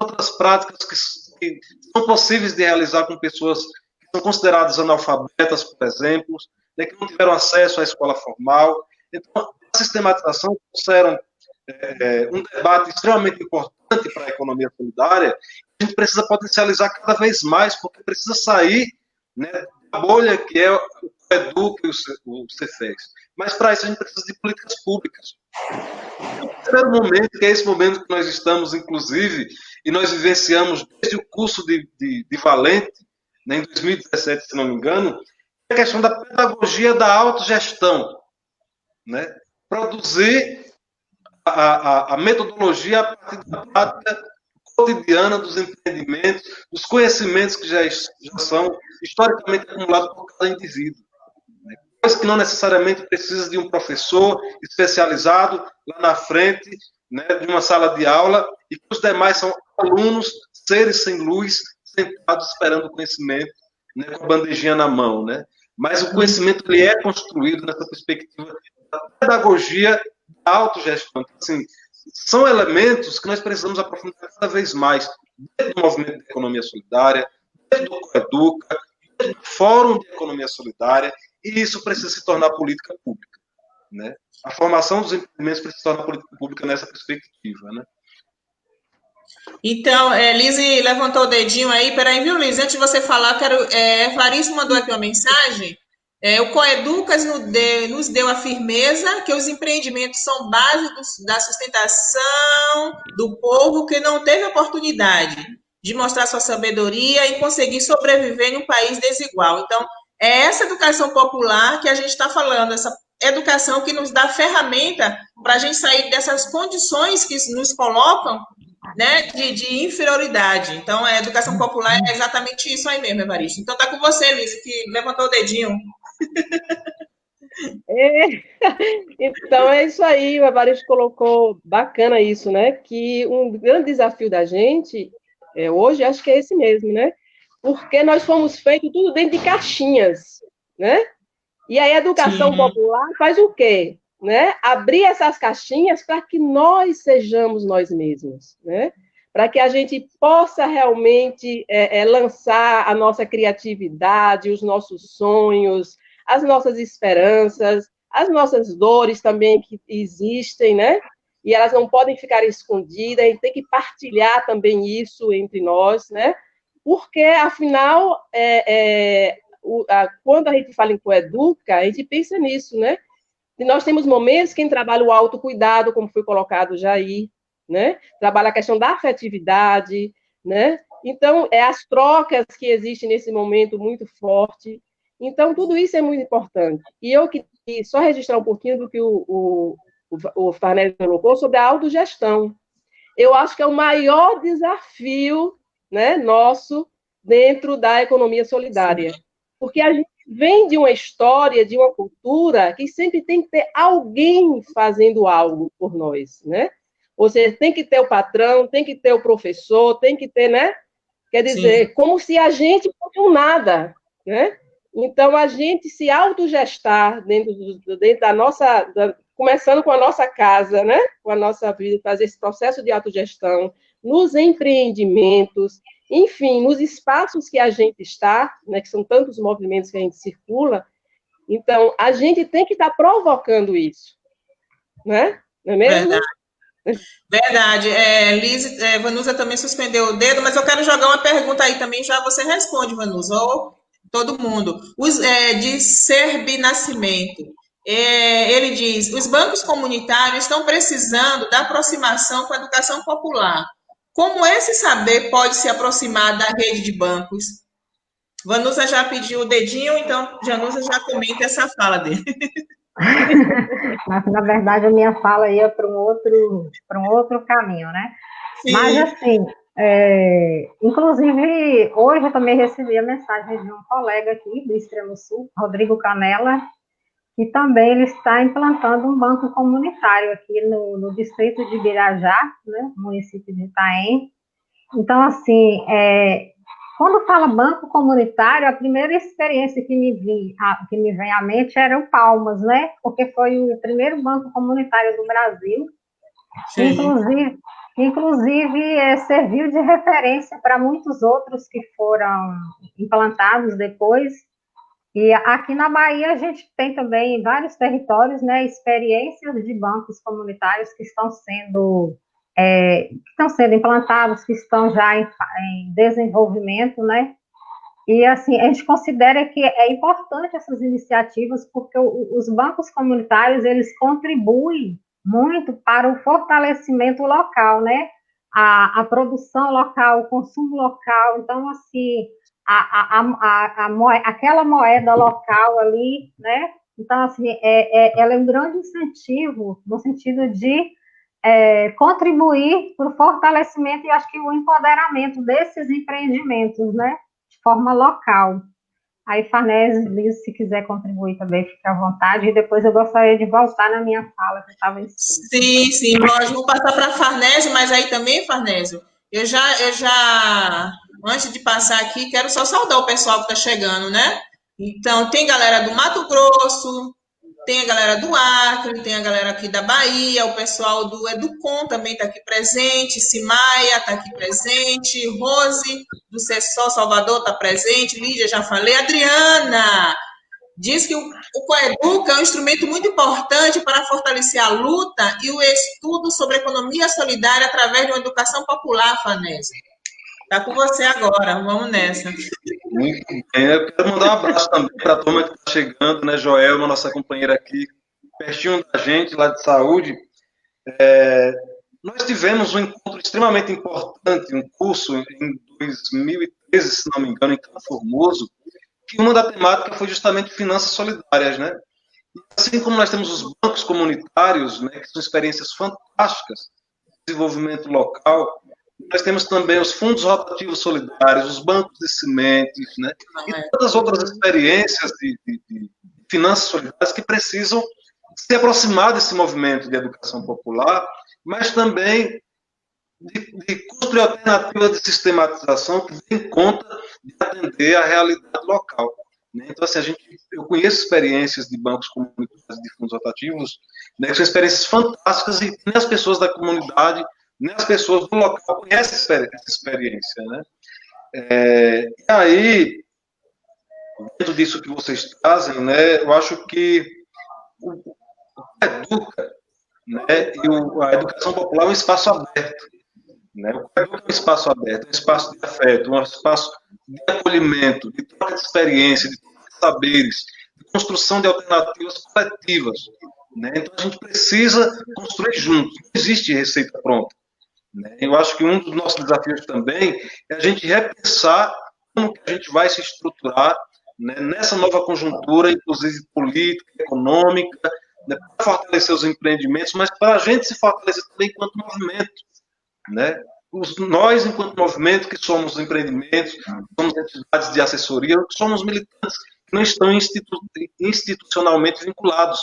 Outras práticas que são possíveis de realizar com pessoas que são consideradas analfabetas, por exemplo, né? Que não tiveram acesso à escola formal. Então, a sistematização trouxeram um debate extremamente importante para a economia solidária. A gente precisa potencializar cada vez mais, porque precisa sair, né, da bolha que é o Educa e o Cefes. Mas, para isso, a gente precisa de políticas públicas. O primeiro momento, que é esse momento que nós estamos, inclusive, e nós vivenciamos desde o curso de Valente, né, em 2017, se não me engano, é a questão da pedagogia da autogestão. Né? Produzir a metodologia a partir da prática cotidiana dos empreendimentos, dos conhecimentos que já são historicamente acumulados por cada indivíduo. Coisa que não necessariamente precisa de um professor especializado lá na frente, né, de uma sala de aula, e que os demais são alunos, seres sem luz, sentados esperando o conhecimento, né, com a bandejinha na mão. Né? Mas o conhecimento ele é construído nessa perspectiva da pedagogia da autogestão. Assim, são elementos que nós precisamos aprofundar cada vez mais dentro do movimento de economia solidária, dentro do Coeduca, dentro do Fórum de Economia Solidária, e isso precisa se tornar política pública. Né? A formação dos empreendimentos precisa se tornar política pública nessa perspectiva. Né? Então, Lise levantou o dedinho aí. Peraí, viu, Lise? Antes de você falar, Evaristo mandou aqui uma mensagem. O Coeducas nos deu a firmeza que os empreendimentos são base da sustentação do povo que não teve oportunidade de mostrar sua sabedoria e conseguir sobreviver em um país desigual. Então, é essa educação popular que a gente está falando, essa educação que nos dá ferramenta para a gente sair dessas condições que nos colocam, né, de inferioridade. Então, a educação popular é exatamente isso aí mesmo, Evaristo. Então, tá com você, Lise, que levantou o dedinho. Então, é isso aí, o Evaristo colocou bacana isso, né? Que um grande desafio da gente, hoje, acho que é esse mesmo, né? Porque nós fomos feitos tudo dentro de caixinhas, né? E aí a educação popular faz o quê? Né? Abrir essas caixinhas para que nós sejamos nós mesmos, né? Para que a gente possa realmente lançar a nossa criatividade, os nossos sonhos, as nossas esperanças, as nossas dores também que existem, né? E elas não podem ficar escondidas, a gente tem que partilhar também isso entre nós, né? Porque, afinal, quando a gente fala em Coeduca, a gente pensa nisso, né? E nós temos momentos que trabalha o autocuidado, como foi colocado já aí, né? Trabalha a questão da afetividade, né? Então, as trocas que existem nesse momento muito forte. Então, tudo isso é muito importante. E eu queria só registrar um pouquinho do que o Farnelli colocou sobre a autogestão. Eu acho que é o maior desafio, né, nosso dentro da economia solidária. Porque a gente vem de uma história, de uma cultura que sempre tem que ter alguém fazendo algo por nós, né? Ou seja, tem que ter o patrão, tem que ter o professor, tem que ter, né? Quer dizer, como se a gente fosse um nada, né? Então, a gente se autogestar dentro da nossa, começando com a nossa casa, né? Com a nossa vida, fazer esse processo de autogestão, nos empreendimentos, enfim, nos espaços que a gente está, né? Que são tantos movimentos que a gente circula. Então, a gente tem que estar provocando isso, né? Não é mesmo? Verdade. Verdade. Liz, Vanusa também suspendeu o dedo, mas eu quero jogar uma pergunta aí também, já você responde, Vanusa, ou todo mundo. De Serbi Nascimento. Ele diz: os bancos comunitários estão precisando da aproximação com a educação popular. Como esse saber pode se aproximar da rede de bancos? Vanusa já pediu o dedinho, então Janusa já comenta essa fala dele. Mas, na verdade, a minha fala ia para um outro caminho, né? Sim. Mas, assim, inclusive, hoje eu também recebi a mensagem de um colega aqui do Extremo Sul, Rodrigo Canella, que também ele está implantando um banco comunitário aqui no distrito de Birajá, né, município de Itaém. Então, assim, quando fala banco comunitário, a primeira experiência que me vem à mente era o Palmas, né? Porque foi o primeiro banco comunitário do Brasil. Inclusive serviu de referência para muitos outros que foram implantados depois. E aqui na Bahia a gente tem também em vários territórios, né, experiências de bancos comunitários que estão sendo implantados, que estão já em desenvolvimento, né? E, assim, a gente considera que é importante essas iniciativas, porque os bancos comunitários, eles contribuem muito para o fortalecimento local, né? A produção local, o consumo local. Então, assim, aquela moeda local ali, né? Então, assim, ela é um grande incentivo no sentido de contribuir para o fortalecimento e acho que o empoderamento desses empreendimentos, né, de forma local. Aí, Farnese, Liz, se quiser contribuir também, fique à vontade, e depois eu gostaria de voltar na minha fala, que estava em cima. Sim, lógico, vou passar para a Farnese, mas aí também, Farnese, eu já, antes de passar aqui, quero só saudar o pessoal que está chegando, né? Então, tem galera do Mato Grosso, tem a galera do Acre, tem a galera aqui da Bahia, o pessoal do Educom também está aqui presente, Simaia está aqui presente, Rose, do CESOL Salvador está presente, Lídia, já falei, Adriana, diz que o Coeduca é um instrumento muito importante para fortalecer a luta e o estudo sobre economia solidária através de uma educação popular, Farnese. Está com você agora, vamos nessa. Muito bem. Eu quero mandar um abraço também para a turma que está chegando, né, Joelma, nossa companheira aqui, pertinho da gente, lá de saúde. Nós tivemos um encontro extremamente importante, um curso em 2013, se não me engano, em Campo Formoso, que uma da temática foi justamente finanças solidárias, né? E assim como nós temos os bancos comunitários, né, que são experiências fantásticas de desenvolvimento local, nós temos também os fundos rotativos solidários, os bancos de sementes, né? E todas as outras experiências de finanças solidárias que precisam se aproximar desse movimento de educação popular, mas também de construir alternativas de sistematização que dêem conta de atender à realidade local. Né? Então, assim, eu conheço experiências de bancos comunitários de fundos rotativos, né, que são experiências fantásticas e nem as pessoas da comunidade, nem as pessoas do local conhecem essa experiência. Né? E aí, dentro disso que vocês trazem, né, eu acho que o Educa, né, e a educação popular é um espaço aberto. Né? O Educa é um espaço aberto, um espaço de afeto, um espaço de acolhimento, de troca de experiência, de troca de saberes, de construção de alternativas coletivas. Né? Então, a gente precisa construir juntos. Não existe receita pronta. Né? Eu acho que um dos nossos desafios também é a gente repensar como que a gente vai se estruturar, né, nessa nova conjuntura, inclusive política, econômica, né, para fortalecer os empreendimentos, mas para a gente se fortalecer também enquanto movimento. Né? Nós, enquanto movimento, que somos empreendimentos, somos entidades de assessoria, somos militantes que não estão institucionalmente vinculados.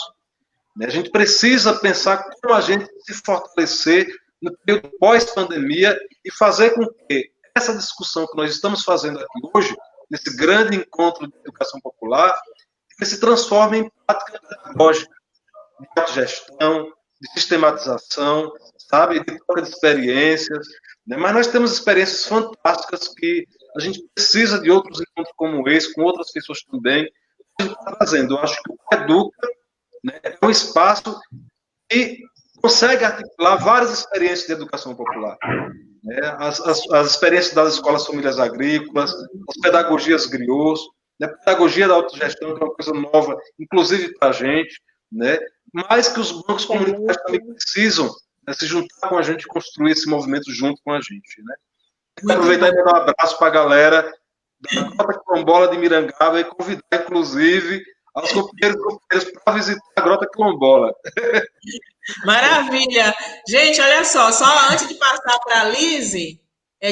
Né? A gente precisa pensar como a gente se fortalecer no período pós-pandemia e fazer com que essa discussão que nós estamos fazendo aqui hoje, nesse grande encontro de educação popular, se transforme em prática pedagógica. de autogestão, de sistematização, sabe, de troca de experiências, né? Mas nós temos experiências fantásticas que a gente precisa de outros encontros como esse, com outras pessoas também, fazendo. Eu acho que o Educa, né, é um espaço que consegue articular várias experiências de educação popular. Né? As experiências das escolas famílias agrícolas, as pedagogias griots, né? A pedagogia da autogestão, que é uma coisa nova, inclusive para a gente, né? Mas que os bancos comunitários também precisam, né, se juntar com a gente e construir esse movimento junto com a gente. Né? Quero aproveitar e mandar um abraço para a galera da Grota Quilombola de Mirangaba e convidar, inclusive, aos companheiros para visitar a Grota Quilombola. Maravilha. Gente, olha só antes de passar para a Lise,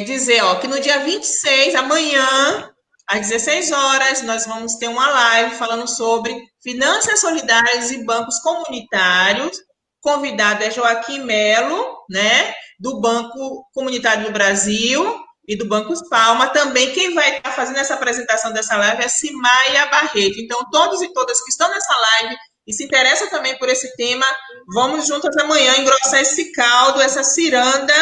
dizer que no dia 26, amanhã, às 16 horas, nós vamos ter uma live falando sobre finanças solidárias e bancos comunitários. Convidado é Joaquim Melo, né, do Banco Comunitário do Brasil e do Banco Palma. Também quem vai estar fazendo essa apresentação dessa live é Simaia Barreto. Então, todos e todas que estão nessa live e se interessam também por esse tema, vamos juntas amanhã engrossar esse caldo, essa ciranda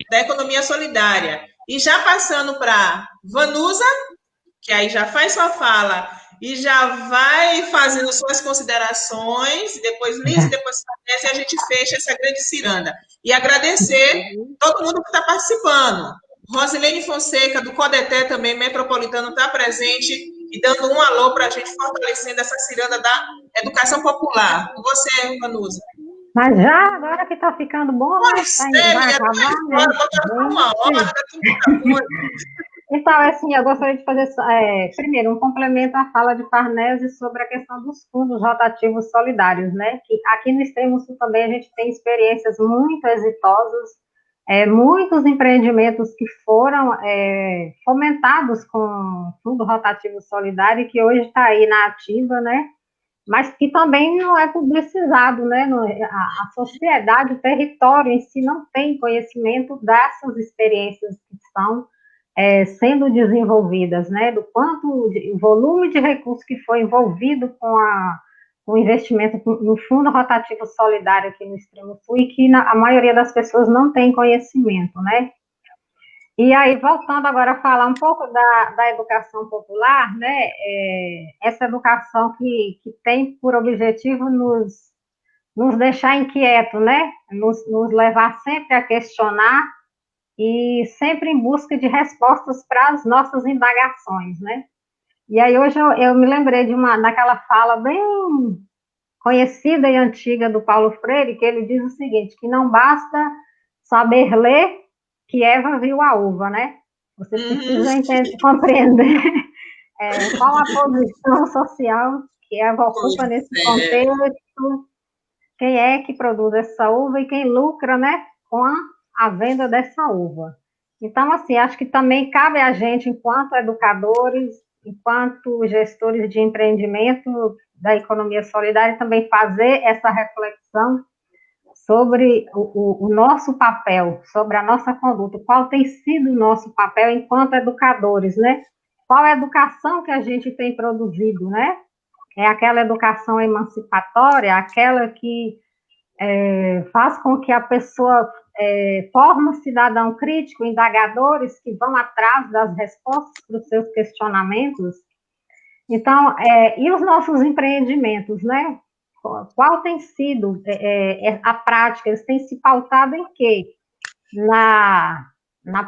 da economia solidária. E já passando para Vanusa, que aí já faz sua fala e já vai fazendo suas considerações, depois Liz, depois Vanessa, e a gente fecha essa grande ciranda. E agradecer todo mundo que está participando. Rosilene Fonseca, do Codeté também, metropolitano, está presente e dando um alô para a gente, fortalecendo essa ciranda da educação popular. Com você, Vanusa. Mas já, agora que está ficando bom, Pois vai acabar, né? Uma hora, muita coisa. Então, assim, eu gostaria de fazer, primeiro, um complemento à fala de Farnese sobre a questão dos fundos rotativos solidários, né? Que aqui no Extremo Sul também a gente tem experiências muito exitosas, muitos empreendimentos que foram fomentados com fundo rotativo solidário e que hoje está aí na ativa, né? Mas que também não é publicizado, né? A sociedade, o território em si não tem conhecimento dessas experiências que estão sendo desenvolvidas, né, do quanto, o volume de recursos que foi envolvido com o investimento no Fundo Rotativo Solidário aqui no Extremo Sul e que a maioria das pessoas não tem conhecimento, né. E aí, voltando agora a falar um pouco da educação popular, né, essa educação que tem por objetivo nos deixar inquietos, né, nos levar sempre a questionar e sempre em busca de respostas para as nossas indagações, né? E aí hoje eu me lembrei daquela fala bem conhecida e antiga do Paulo Freire, que ele diz o seguinte, que não basta saber ler que Eva viu a uva, né? Você precisa compreender qual a posição social que Eva ocupa nesse contexto, quem é que produz essa uva e quem lucra, né, com a venda dessa uva. Então, assim, acho que também cabe a gente, enquanto educadores, enquanto gestores de empreendimento da economia solidária, também fazer essa reflexão sobre o nosso papel, sobre a nossa conduta, qual tem sido o nosso papel enquanto educadores, né? Qual a educação que a gente tem produzido, né? É aquela educação emancipatória, aquela que faz com que a pessoa forme um cidadão crítico, indagadores que vão atrás das respostas para os seus questionamentos. Então, e os nossos empreendimentos, né? Qual tem sido a prática? Eles têm se pautado em quê? Na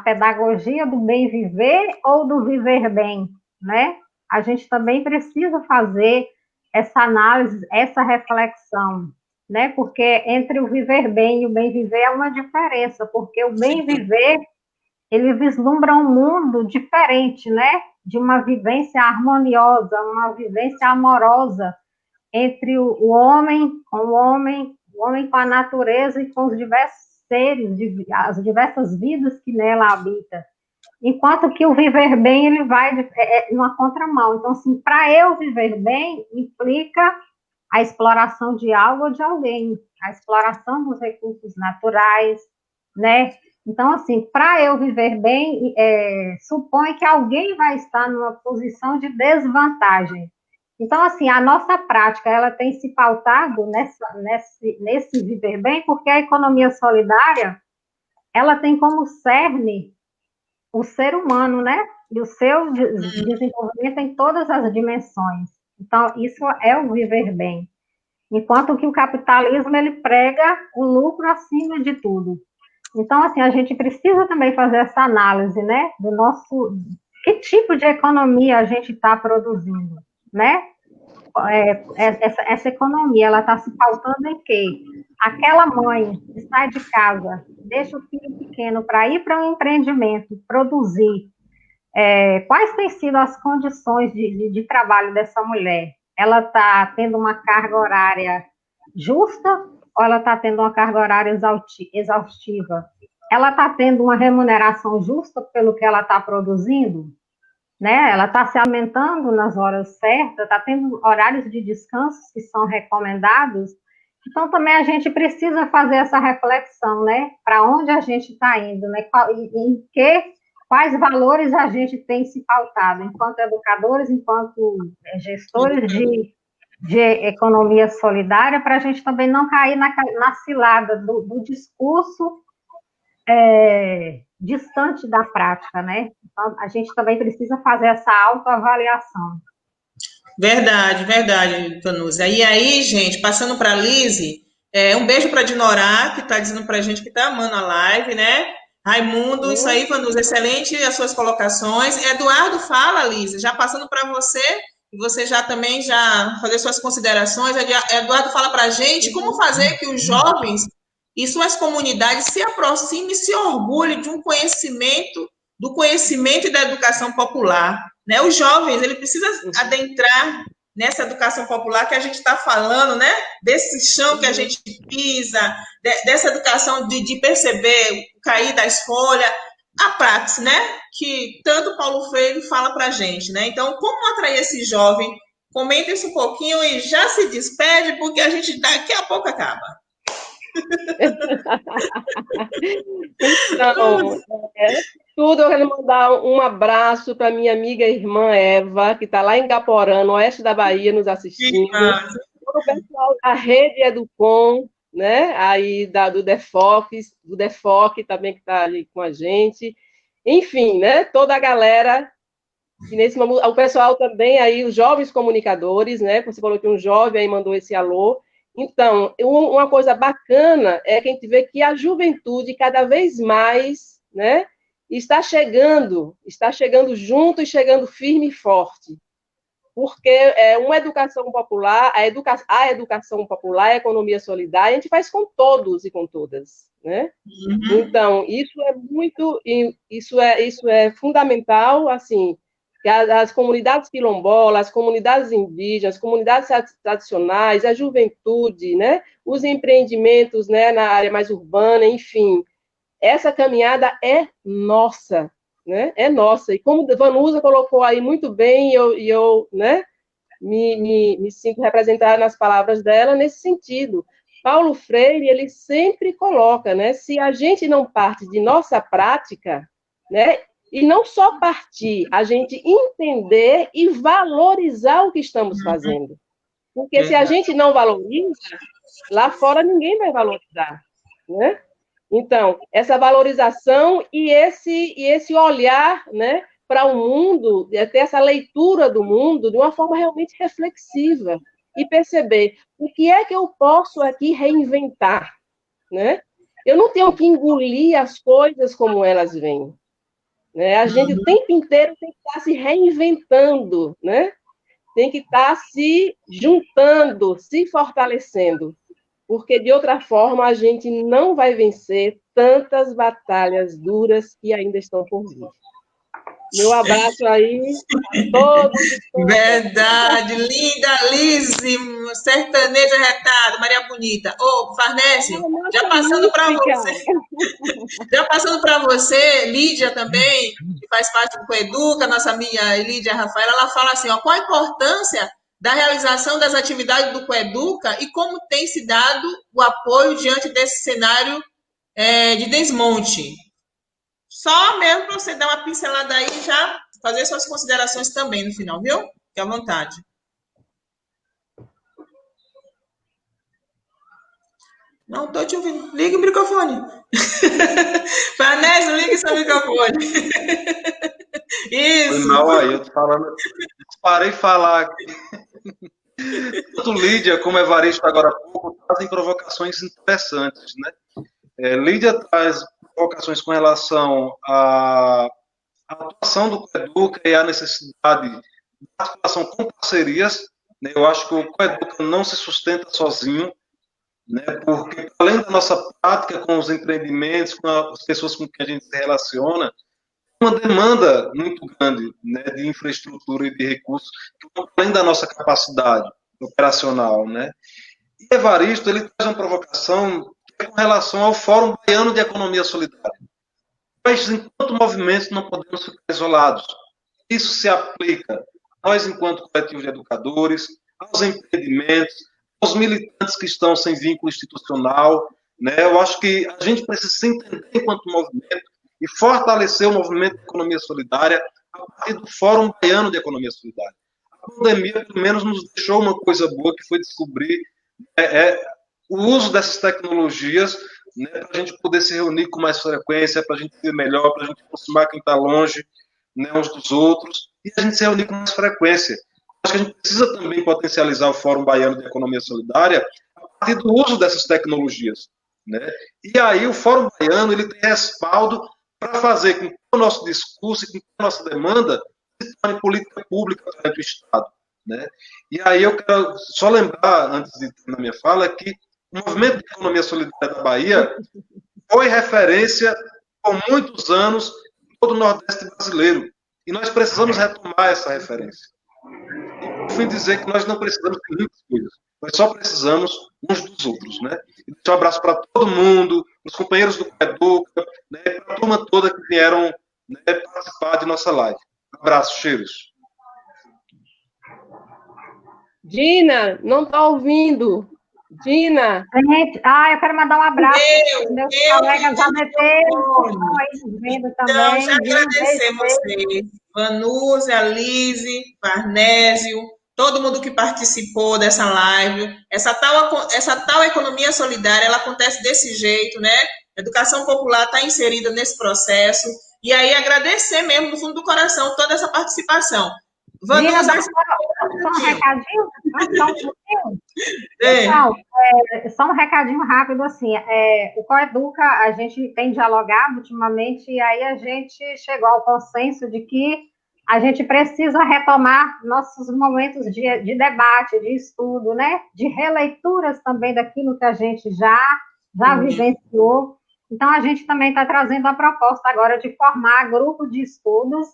pedagogia do bem viver ou do viver bem, né? A gente também precisa fazer essa análise, essa reflexão, né? Porque entre o viver bem e o bem viver há uma diferença, porque o bem viver, ele vislumbra um mundo diferente, né? De uma vivência harmoniosa, uma vivência amorosa entre o homem com o homem com a natureza e com os diversos seres, as diversas vidas que nela habitam. Enquanto que o viver bem, ele vai numa contramão. Então, assim, para eu viver bem, implica a exploração de algo ou de alguém, a exploração dos recursos naturais, né? Então, assim, para eu viver bem, supõe que alguém vai estar numa posição de desvantagem. Então, assim, a nossa prática, ela tem se pautado nesse viver bem, porque a economia solidária, ela tem como cerne o ser humano, né? E o seu desenvolvimento em todas as dimensões. Então, isso é o viver bem. Enquanto que o capitalismo, ele prega o lucro acima de tudo. Então, assim, a gente precisa também fazer essa análise, né? Do nosso... Que tipo de economia a gente está produzindo, né? Essa economia, ela está se pautando em quê? Aquela mãe que sai de casa, deixa o filho pequeno para ir para um empreendimento, produzir. Quais têm sido as condições de trabalho dessa mulher? Ela está tendo uma carga horária justa ou ela está tendo uma carga horária exaustiva? Ela está tendo uma remuneração justa pelo que ela está produzindo? Né? Ela está se alimentando nas horas certas, está tendo horários de descanso que são recomendados. Então, também a gente precisa fazer essa reflexão, né? Para onde a gente está indo, né? Quais valores a gente tem se pautado, enquanto educadores, enquanto gestores de economia solidária, para a gente também não cair na cilada do discurso distante da prática, né? Então, a gente também precisa fazer essa autoavaliação. Verdade, verdade, Vanusa. E aí, gente, passando para a Lise, um beijo para a Dinorá, que está dizendo para a gente que está amando a live, né? Raimundo, isso aí, Vanusa, excelente as suas colocações. Eduardo, fala, Lise, já passando para você, e você já também já fazer suas considerações. Eduardo fala para a gente como fazer que os jovens e suas comunidades se aproximem e se orgulhem de um conhecimento, do conhecimento e da educação popular. Né? Os jovens, ele precisa adentrar nessa educação popular que a gente está falando, né? Desse chão que a gente pisa, dessa educação de perceber o cair das folhas, a prática, né? Que tanto Paulo Freire fala para a gente, né? Então, como atrair esse jovem? Comenta isso um pouquinho e já se despede, porque a gente daqui a pouco acaba. Então, tudo eu quero mandar um abraço para minha amiga e irmã Eva, que está lá em Gaporã, no oeste da Bahia, nos assistindo. Todo o pessoal da Rede Educom, né? Aí do DEFOC também que está ali com a gente. Enfim, né? Toda a galera. O pessoal também aí, os jovens comunicadores, né? Você falou que um jovem aí mandou esse alô. Então, uma coisa bacana é que a gente vê que a juventude cada vez mais, né, está chegando junto e chegando firme e forte. Porque uma educação popular, a educação popular, a economia solidária, a gente faz com todos e com todas, né? Uhum. Então, isso é fundamental, assim, que as comunidades quilombolas, as comunidades indígenas, as comunidades tradicionais, a juventude, né, os empreendimentos, né, na área mais urbana, enfim, essa caminhada é nossa, né, é nossa. E como a Vanusa colocou aí muito bem, eu né, me sinto representada nas palavras dela nesse sentido. Paulo Freire, ele sempre coloca, né, se a gente não parte de nossa prática, né, e não só partir, a gente entender e valorizar o que estamos fazendo. Porque se a gente não valoriza, lá fora ninguém vai valorizar, né? Então, essa valorização e esse olhar, né, para o mundo, ter essa leitura do mundo de uma forma realmente reflexiva e perceber o que é que eu posso aqui reinventar, né? Eu não tenho que engolir as coisas como elas vêm. Né? A gente o tempo inteiro tem que estar se reinventando, né? Tem que estar se juntando, se fortalecendo, porque de outra forma a gente não vai vencer tantas batalhas duras que ainda estão por vir. Meu abraço aí a todos. Verdade, linda, Lise, sertaneja retado, Maria Bonita. Ô, Farnese, já passando para você. Já passando para você, Lídia também, que faz parte do Coeduca, nossa amiga Lídia Rafaela, ela fala assim, ó, qual a importância da realização das atividades do Coeduca e como tem se dado o apoio diante desse cenário de desmonte. Só mesmo para você dar uma pincelada aí e já fazer suas considerações também no final, viu? Fique à vontade. Não estou te ouvindo. Liga o microfone. Farnésio, liga seu microfone. Isso. Foi mal aí, eu tô falando. Parei de falar aqui. Tanto Lídia como Evaristo agora há pouco trazem provocações interessantes, né? Lídia traz provocações com relação à atuação do Coeduca e à necessidade de atuação com parcerias, né? Eu acho que o Coeduca não se sustenta sozinho, né? Porque além da nossa prática com os empreendimentos, com as pessoas com quem a gente se relaciona, uma demanda muito grande, né, de infraestrutura e de recursos, além da nossa capacidade operacional, né? E Evaristo, ele traz uma provocação com relação ao Fórum Baiano de Economia Solidária. Nós, enquanto movimento, não podemos ficar isolados. Isso se aplica a nós, enquanto coletivo de educadores, aos empreendimentos, aos militantes que estão sem vínculo institucional, né? Eu acho que a gente precisa se entender enquanto movimento e fortalecer o movimento de economia solidária a partir do Fórum Baiano de Economia Solidária. A pandemia, pelo menos, nos deixou uma coisa boa, que foi descobrir o uso dessas tecnologias, né, para a gente poder se reunir com mais frequência, para a gente ver melhor, para a gente aproximar quem está longe, né, uns dos outros, e a gente se reunir com mais frequência. Acho que a gente precisa também potencializar o Fórum Baiano de Economia Solidária a partir do uso dessas tecnologias, né? E aí o Fórum Baiano, ele tem respaldo para fazer com que o nosso discurso e com que a nossa demanda se torne política pública perante o Estado, né? E aí eu quero só lembrar, antes de terminar minha fala, que o movimento de economia solidária da Bahia foi referência por muitos anos em todo o Nordeste brasileiro. E nós precisamos retomar essa referência. E, por fim, dizer que nós não precisamos de muitas coisas. Nós só precisamos uns dos outros, né? E deixar um abraço para todo mundo, os companheiros do Coeduca, né, para a turma toda que vieram, né, participar de nossa live. Um abraço, cheiros. Dina, não está ouvindo. Dina. Gente, eu quero mandar um abraço para meus colegas ABT, que estão aí nos vendo também. Então, já agradecer vocês. Vanúzia, Lise, Farnésio, todo mundo que participou dessa live. Essa tal economia solidária, ela acontece desse jeito, né? A educação popular está inserida nesse processo. E aí, agradecer mesmo, no fundo do coração, toda essa participação. Vanúzia, só um recadinho? Só um pouquinho? Então, só um recadinho rápido, assim, o Coeduca, a gente tem dialogado ultimamente, e aí a gente chegou ao consenso de que a gente precisa retomar nossos momentos de debate, de estudo, né, de releituras também daquilo que a gente já vivenciou. Então, a gente também está trazendo a proposta agora de formar grupo de estudos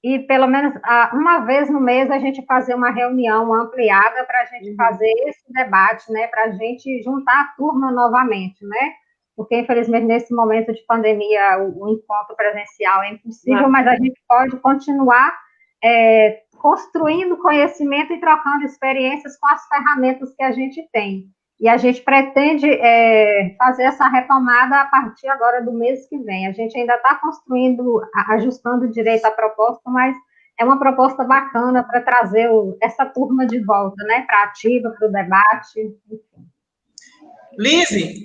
e, pelo menos, uma vez no mês, a gente fazer uma reunião ampliada para a gente fazer esse debate, né, para a gente juntar a turma novamente, né, porque, infelizmente, nesse momento de pandemia, o encontro presencial é impossível, mas a gente pode continuar construindo conhecimento e trocando experiências com as ferramentas que a gente tem. E a gente pretende fazer essa retomada a partir agora do mês que vem. A gente ainda está construindo, ajustando direito a proposta, mas é uma proposta bacana para trazer essa turma de volta, né? Para a ativa, para o debate, enfim. Lise?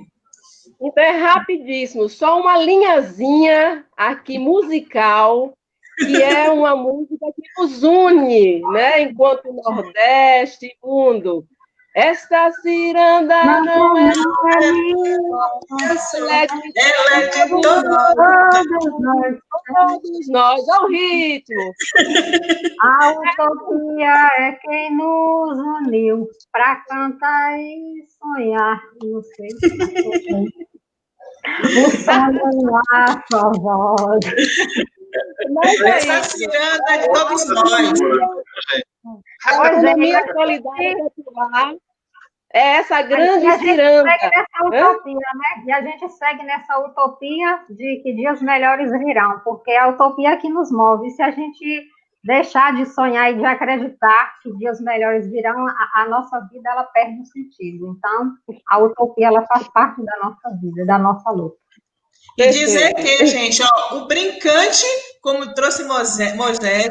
Então, é rapidíssimo, só uma linhazinha aqui musical, que é uma música que nos une, né? Enquanto Nordeste e mundo. Esta ciranda não é minha, ela é de todos nós. Olha o ritmo. A utopia é quem nos uniu para cantar e sonhar. Não sei. O sonho não há só voz. Essa ciranda é de todos nós. A economia solidária popular é essa grande ciranda. E a gente segue nessa utopia de que dias melhores virão, porque é a utopia que nos move. E se a gente deixar de sonhar e de acreditar que dias melhores virão, a nossa vida ela perde o sentido. Então, a utopia ela faz parte da nossa vida, da nossa luta. E dizer que, gente, ó, o brincante, como trouxe Moisés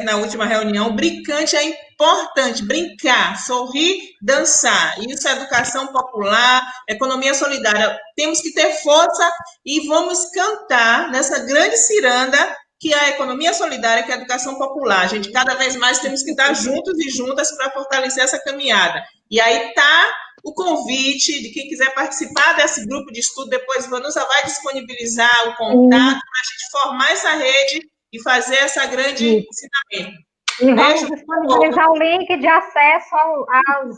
na última reunião, o brincante é importante, brincar, sorrir, dançar. Isso é educação popular, economia solidária. Temos que ter força e vamos cantar nessa grande ciranda que é a economia solidária, que é a educação popular. Gente, cada vez mais temos que estar juntos e juntas para fortalecer essa caminhada. E aí está o convite de quem quiser participar desse grupo de estudo. Depois, Vanusa vai disponibilizar o contato para a gente formar essa rede e fazer essa grande ensinamento. E vamos disponibilizar o link de acesso aos